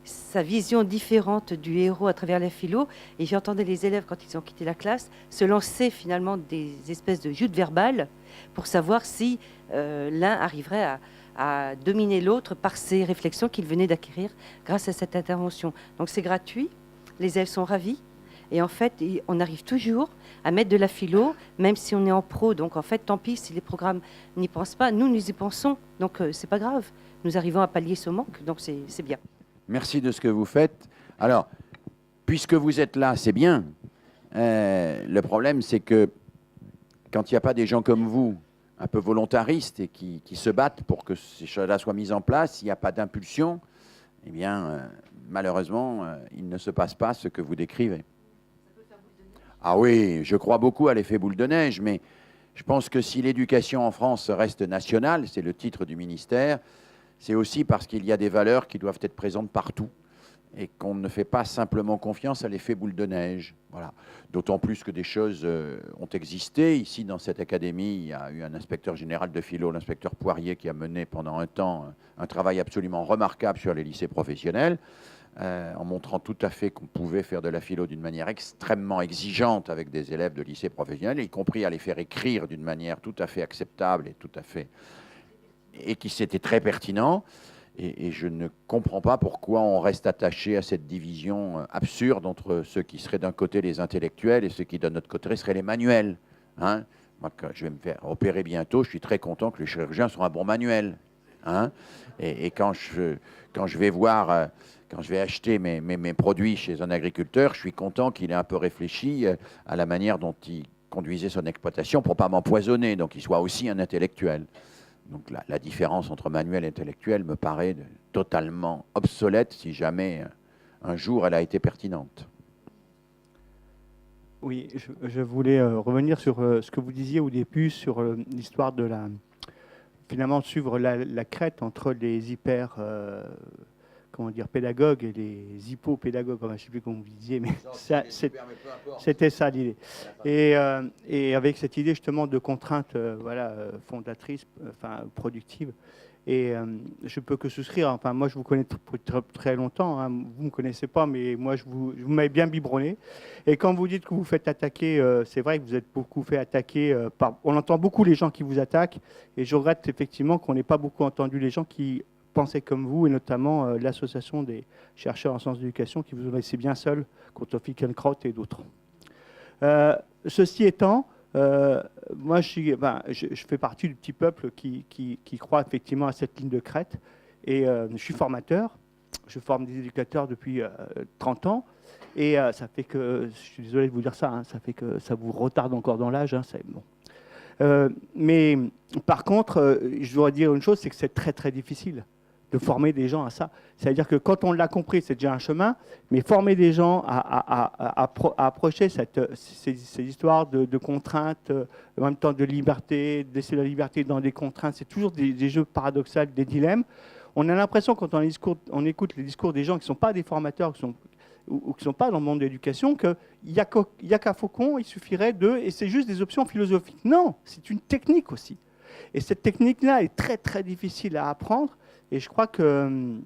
Speaker 7: sa vision différente du héros à travers la philo. Et j'entendais les élèves, quand ils ont quitté la classe, se lancer finalement des espèces de joutes verbales pour savoir si l'un arriverait à dominer l'autre par ces réflexions qu'il venait d'acquérir grâce à cette intervention. Donc c'est gratuit, les élèves sont ravis. Et en fait, on arrive toujours à mettre de la philo, même si on est en pro. Donc en fait, tant pis si les programmes n'y pensent pas. Nous y pensons, donc c'est pas grave. Nous arrivons à pallier ce manque, donc c'est bien.
Speaker 2: Merci de ce que vous faites. Alors, puisque vous êtes là, c'est bien. Le problème, c'est que quand il n'y a pas des gens comme vous, un peu volontaristes et qui se battent pour que ces choses-là soient mises en place, il n'y a pas d'impulsion, eh bien, malheureusement, il ne se passe pas ce que vous décrivez. Ah oui, je crois beaucoup à l'effet boule de neige, mais je pense que si l'éducation en France reste nationale, c'est le titre du ministère, c'est aussi parce qu'il y a des valeurs qui doivent être présentes partout et qu'on ne fait pas simplement confiance à l'effet boule de neige. Voilà. D'autant plus que des choses ont existé. Ici, dans cette académie, il y a eu un inspecteur général de philo, l'inspecteur Poirier, qui a mené pendant un temps un travail absolument remarquable sur les lycées professionnels, en montrant tout à fait qu'on pouvait faire de la philo d'une manière extrêmement exigeante avec des élèves de lycée professionnel, y compris à les faire écrire d'une manière tout à fait acceptable et tout à fait... et qui c'était très pertinent, et je ne comprends pas pourquoi on reste attaché à cette division absurde entre ceux qui seraient d'un côté les intellectuels et ceux qui d'un autre côté seraient les manuels. Hein, moi, quand je vais me faire opérer bientôt, je suis très content que les chirurgiens soient un bon manuel. Hein, et quand je vais voir, quand je vais acheter mes produits chez un agriculteur, je suis content qu'il ait un peu réfléchi à la manière dont il conduisait son exploitation pour ne pas m'empoisonner, donc il soit aussi un intellectuel. Donc la différence entre manuel et intellectuel me paraît totalement obsolète si jamais un jour elle a été pertinente.
Speaker 8: Oui, je voulais revenir sur ce que vous disiez au début sur l'histoire de finalement suivre la crête entre les hyper pédagogues et les hypo-pédagogues. Je ne sais plus comment vous disiez, mais c'était ça l'idée. Et avec cette idée justement de contraintes fondatrices, productives. Et je peux que souscrire. Enfin, moi, je vous connais depuis très longtemps. Hein. Vous ne me connaissez pas, mais moi, vous m'avez bien biberonné. Et quand vous dites que vous faites attaquer, c'est vrai que vous êtes beaucoup fait attaquer. On entend beaucoup les gens qui vous attaquent. Et je regrette effectivement qu'on n'ait pas beaucoup entendu les gens qui pensaient comme vous, et notamment l'association des chercheurs en sciences de l'éducation qui vous ont laissé bien seul contre Finkielkraut et d'autres. Ceci étant, moi, je fais partie du petit peuple qui croit effectivement à cette ligne de crête. Et je suis formateur. Je forme des éducateurs depuis 30 ans. Et ça fait que, je suis désolé de vous dire ça, hein, ça fait que ça vous retarde encore dans l'âge. Hein, bon. Mais par contre, je dois dire une chose, c'est que c'est très très difficile de former des gens à ça. C'est-à-dire que quand on l'a compris, c'est déjà un chemin, mais former des gens à approcher ces histoires de contraintes, en même temps de liberté, d'essayer la liberté dans des contraintes, c'est toujours des jeux paradoxaux, des dilemmes. On a l'impression, quand on écoute les discours des gens qui ne sont pas des formateurs, ou qui ne sont pas dans le monde de l'éducation, qu'il n'y a qu'à Faucon, il suffirait et c'est juste des options philosophiques. Non, c'est une technique aussi. Et cette technique-là est très très difficile à apprendre. Et je crois que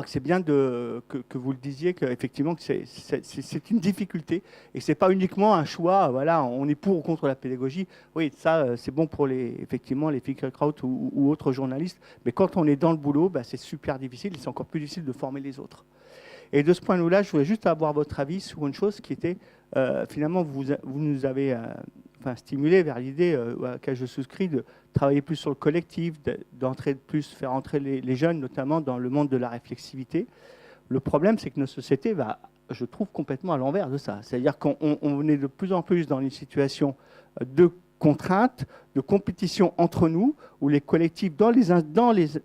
Speaker 8: c'est bien que vous le disiez, qu'effectivement que c'est une difficulté et que ce n'est pas uniquement un choix, voilà, on est pour ou contre la pédagogie. Oui, ça, c'est bon pour effectivement les Finkielkraut ou autres journalistes, mais quand on est dans le boulot, c'est super difficile et c'est encore plus difficile de former les autres. Et de ce point de vue-là, je voulais juste avoir votre avis sur une chose qui était, finalement, vous nous avez stimulé vers l'idée à laquelle je souscris de travailler plus sur le collectif, faire entrer les jeunes, notamment dans le monde de la réflexivité. Le problème, c'est que nos sociétés, je trouve, complètement à l'envers de ça. C'est-à-dire qu'on est de plus en plus dans une situation de contrainte, de compétition entre nous, où les collectifs,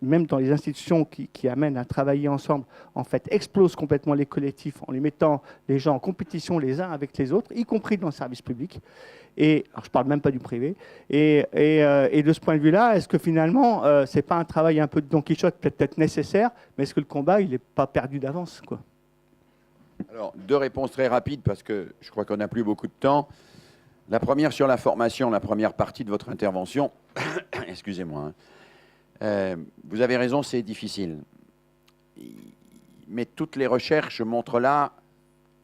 Speaker 8: même dans les institutions qui amènent à travailler ensemble, en fait, explosent complètement les collectifs en les mettant les gens en compétition les uns avec les autres, y compris dans le service public. Et alors je ne parle même pas du privé. Et de ce point de vue-là, est-ce que finalement, ce n'est pas un travail un peu de Don Quichotte, peut-être nécessaire, mais est-ce que le combat, il n'est pas perdu d'avance, quoi?
Speaker 2: Alors, deux réponses très rapides, parce que je crois qu'on n'a plus beaucoup de temps. La première sur la formation, la première partie de votre intervention. Excusez-moi. Hein. Vous avez raison, c'est difficile. Mais toutes les recherches montrent là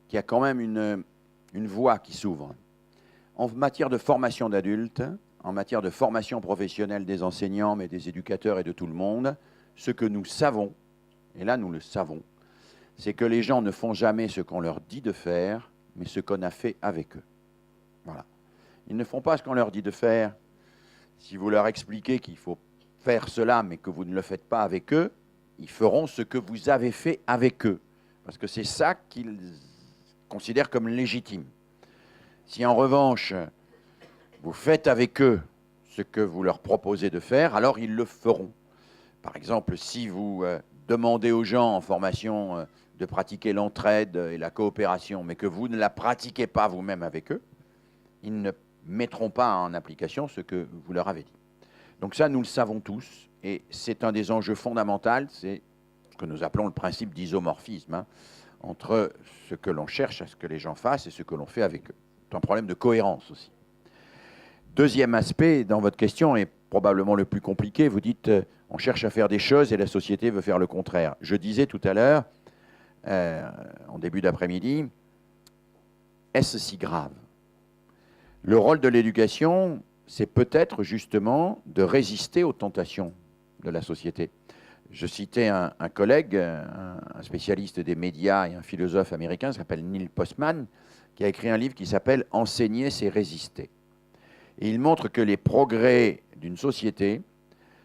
Speaker 2: qu'il y a quand même une voie qui s'ouvre. En matière de formation d'adultes, en matière de formation professionnelle des enseignants, mais des éducateurs et de tout le monde, ce que nous savons, et là nous le savons, c'est que les gens ne font jamais ce qu'on leur dit de faire, mais ce qu'on a fait avec eux. Voilà. Ils ne font pas ce qu'on leur dit de faire. Si vous leur expliquez qu'il faut faire cela, mais que vous ne le faites pas avec eux, ils feront ce que vous avez fait avec eux. Parce que c'est ça qu'ils considèrent comme légitime. Si en revanche, vous faites avec eux ce que vous leur proposez de faire, alors ils le feront. Par exemple, si vous demandez aux gens en formation de pratiquer l'entraide et la coopération, mais que vous ne la pratiquez pas vous-même avec eux, ils ne mettront pas en application ce que vous leur avez dit. Donc ça, nous le savons tous, et c'est un des enjeux fondamentaux, c'est ce que nous appelons le principe d'isomorphisme, hein, entre ce que l'on cherche à ce que les gens fassent et ce que l'on fait avec eux. C'est un problème de cohérence aussi. Deuxième aspect dans votre question, et probablement le plus compliqué, vous dites on cherche à faire des choses et la société veut faire le contraire. Je disais tout à l'heure, en début d'après-midi, est-ce si grave? Le rôle de l'éducation, c'est peut-être justement de résister aux tentations de la société. Je citais un collègue, un spécialiste des médias et un philosophe américain, qui s'appelle Neil Postman, qui a écrit un livre qui s'appelle « Enseigner, c'est résister ». Et il montre que les progrès d'une société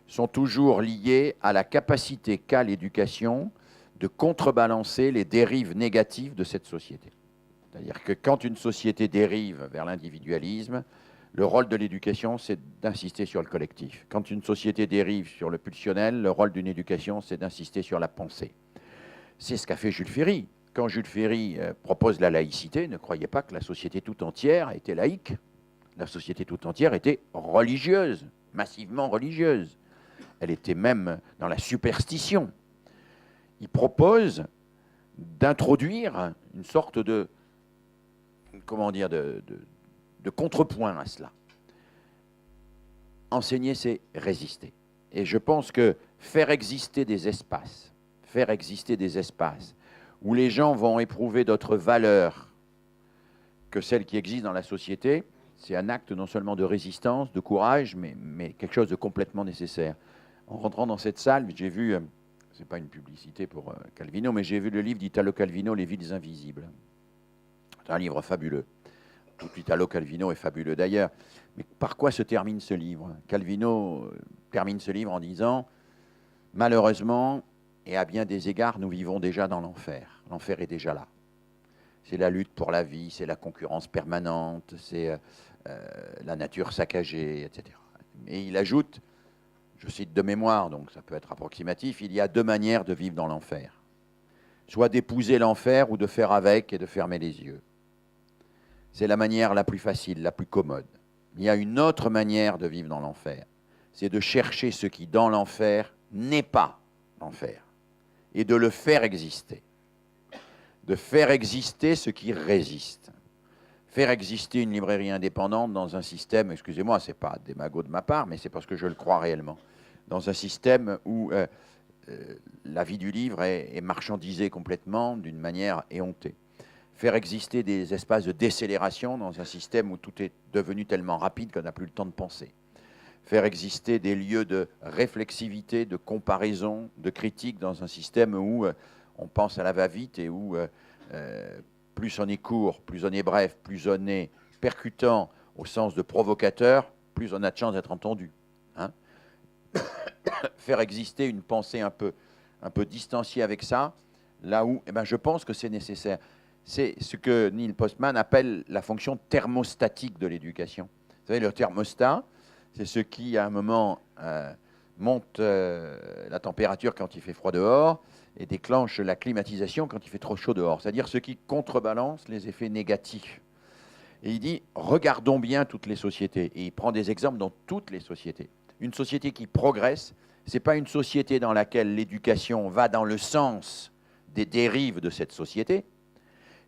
Speaker 2: sont toujours liés à la capacité qu'a l'éducation de contrebalancer les dérives négatives de cette société. C'est-à-dire que quand une société dérive vers l'individualisme, le rôle de l'éducation, c'est d'insister sur le collectif. Quand une société dérive sur le pulsionnel, le rôle d'une éducation, c'est d'insister sur la pensée. C'est ce qu'a fait Jules Ferry. Quand Jules Ferry propose la laïcité, ne croyez pas que la société tout entière était laïque. La société tout entière était religieuse, massivement religieuse. Elle était même dans la superstition. Il propose d'introduire une sorte de, comment dire, de contrepoint à cela. Enseigner, c'est résister. Et je pense que faire exister des espaces où les gens vont éprouver d'autres valeurs que celles qui existent dans la société, c'est un acte non seulement de résistance, de courage, mais quelque chose de complètement nécessaire. En rentrant dans cette salle, j'ai vu, c'est pas une publicité pour Calvino, mais j'ai vu le livre d'Italo Calvino, Les villes invisibles. C'est un livre fabuleux. Tout Italo Calvino est fabuleux d'ailleurs. Mais par quoi se termine ce livre? Calvino termine ce livre en disant « Malheureusement, et à bien des égards, nous vivons déjà dans l'enfer. L'enfer est déjà là. C'est la lutte pour la vie, c'est la concurrence permanente, c'est la nature saccagée, etc. » Et il ajoute, je cite de mémoire, donc ça peut être approximatif, il y a deux manières de vivre dans l'enfer. Soit d'épouser l'enfer ou de faire avec et de fermer les yeux. C'est la manière la plus facile, la plus commode. Il y a une autre manière de vivre dans l'enfer. C'est de chercher ce qui, dans l'enfer, n'est pas l'enfer. Et de le faire exister. De faire exister ce qui résiste. Faire exister une librairie indépendante dans un système, excusez-moi, ce n'est pas démago de ma part, mais c'est parce que je le crois réellement, dans un système où la vie du livre est marchandisée complètement d'une manière éhontée. Faire exister des espaces de décélération dans un système où tout est devenu tellement rapide qu'on n'a plus le temps de penser. Faire exister des lieux de réflexivité, de comparaison, de critique dans un système où on pense à la va-vite et où plus on est court, plus on est bref, plus on est percutant au sens de provocateur, plus on a de chances d'être entendu. Hein. Faire exister une pensée un peu distanciée avec ça, là où je pense que c'est nécessaire. C'est ce que Neil Postman appelle la fonction thermostatique de l'éducation. Vous savez, le thermostat, c'est ce qui, à un moment, monte la température quand il fait froid dehors et déclenche la climatisation quand il fait trop chaud dehors. C'est-à-dire ce qui contrebalance les effets négatifs. Et il dit, regardons bien toutes les sociétés. Et il prend des exemples dans toutes les sociétés. Une société qui progresse, ce n'est pas une société dans laquelle l'éducation va dans le sens des dérives de cette société.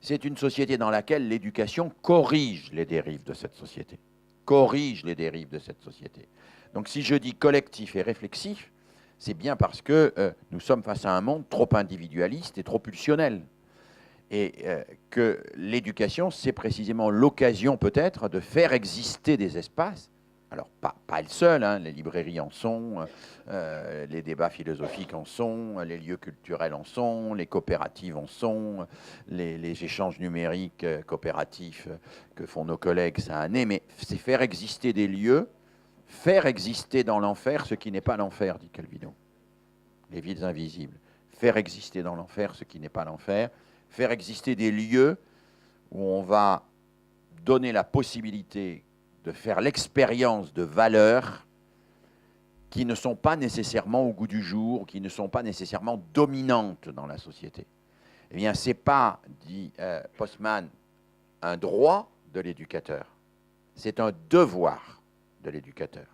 Speaker 2: C'est une société dans laquelle l'éducation corrige les dérives de cette société. Corrige les dérives de cette société. Donc si je dis collectif et réflexif, c'est bien parce que nous sommes face à un monde trop individualiste et trop pulsionnel. Et que l'éducation, c'est précisément l'occasion peut-être de faire exister des espaces. Alors, pas elles seules, hein, les librairies en sont, les débats philosophiques en sont, les lieux culturels en sont, les coopératives en sont, les échanges numériques coopératifs que font nos collègues, ça en est, mais c'est faire exister des lieux, faire exister dans l'enfer ce qui n'est pas l'enfer, dit Calvino. Les villes invisibles. Faire exister dans l'enfer ce qui n'est pas l'enfer, faire exister des lieux où on va donner la possibilité de faire l'expérience de valeurs qui ne sont pas nécessairement au goût du jour, qui ne sont pas nécessairement dominantes dans la société. Eh bien, ce n'est pas, dit Postman, un droit de l'éducateur, c'est un devoir de l'éducateur.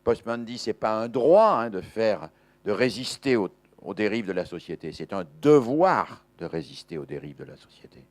Speaker 2: Postman dit, ce n'est pas un droit de résister aux dérives de la société, c'est un devoir de résister aux dérives de la société.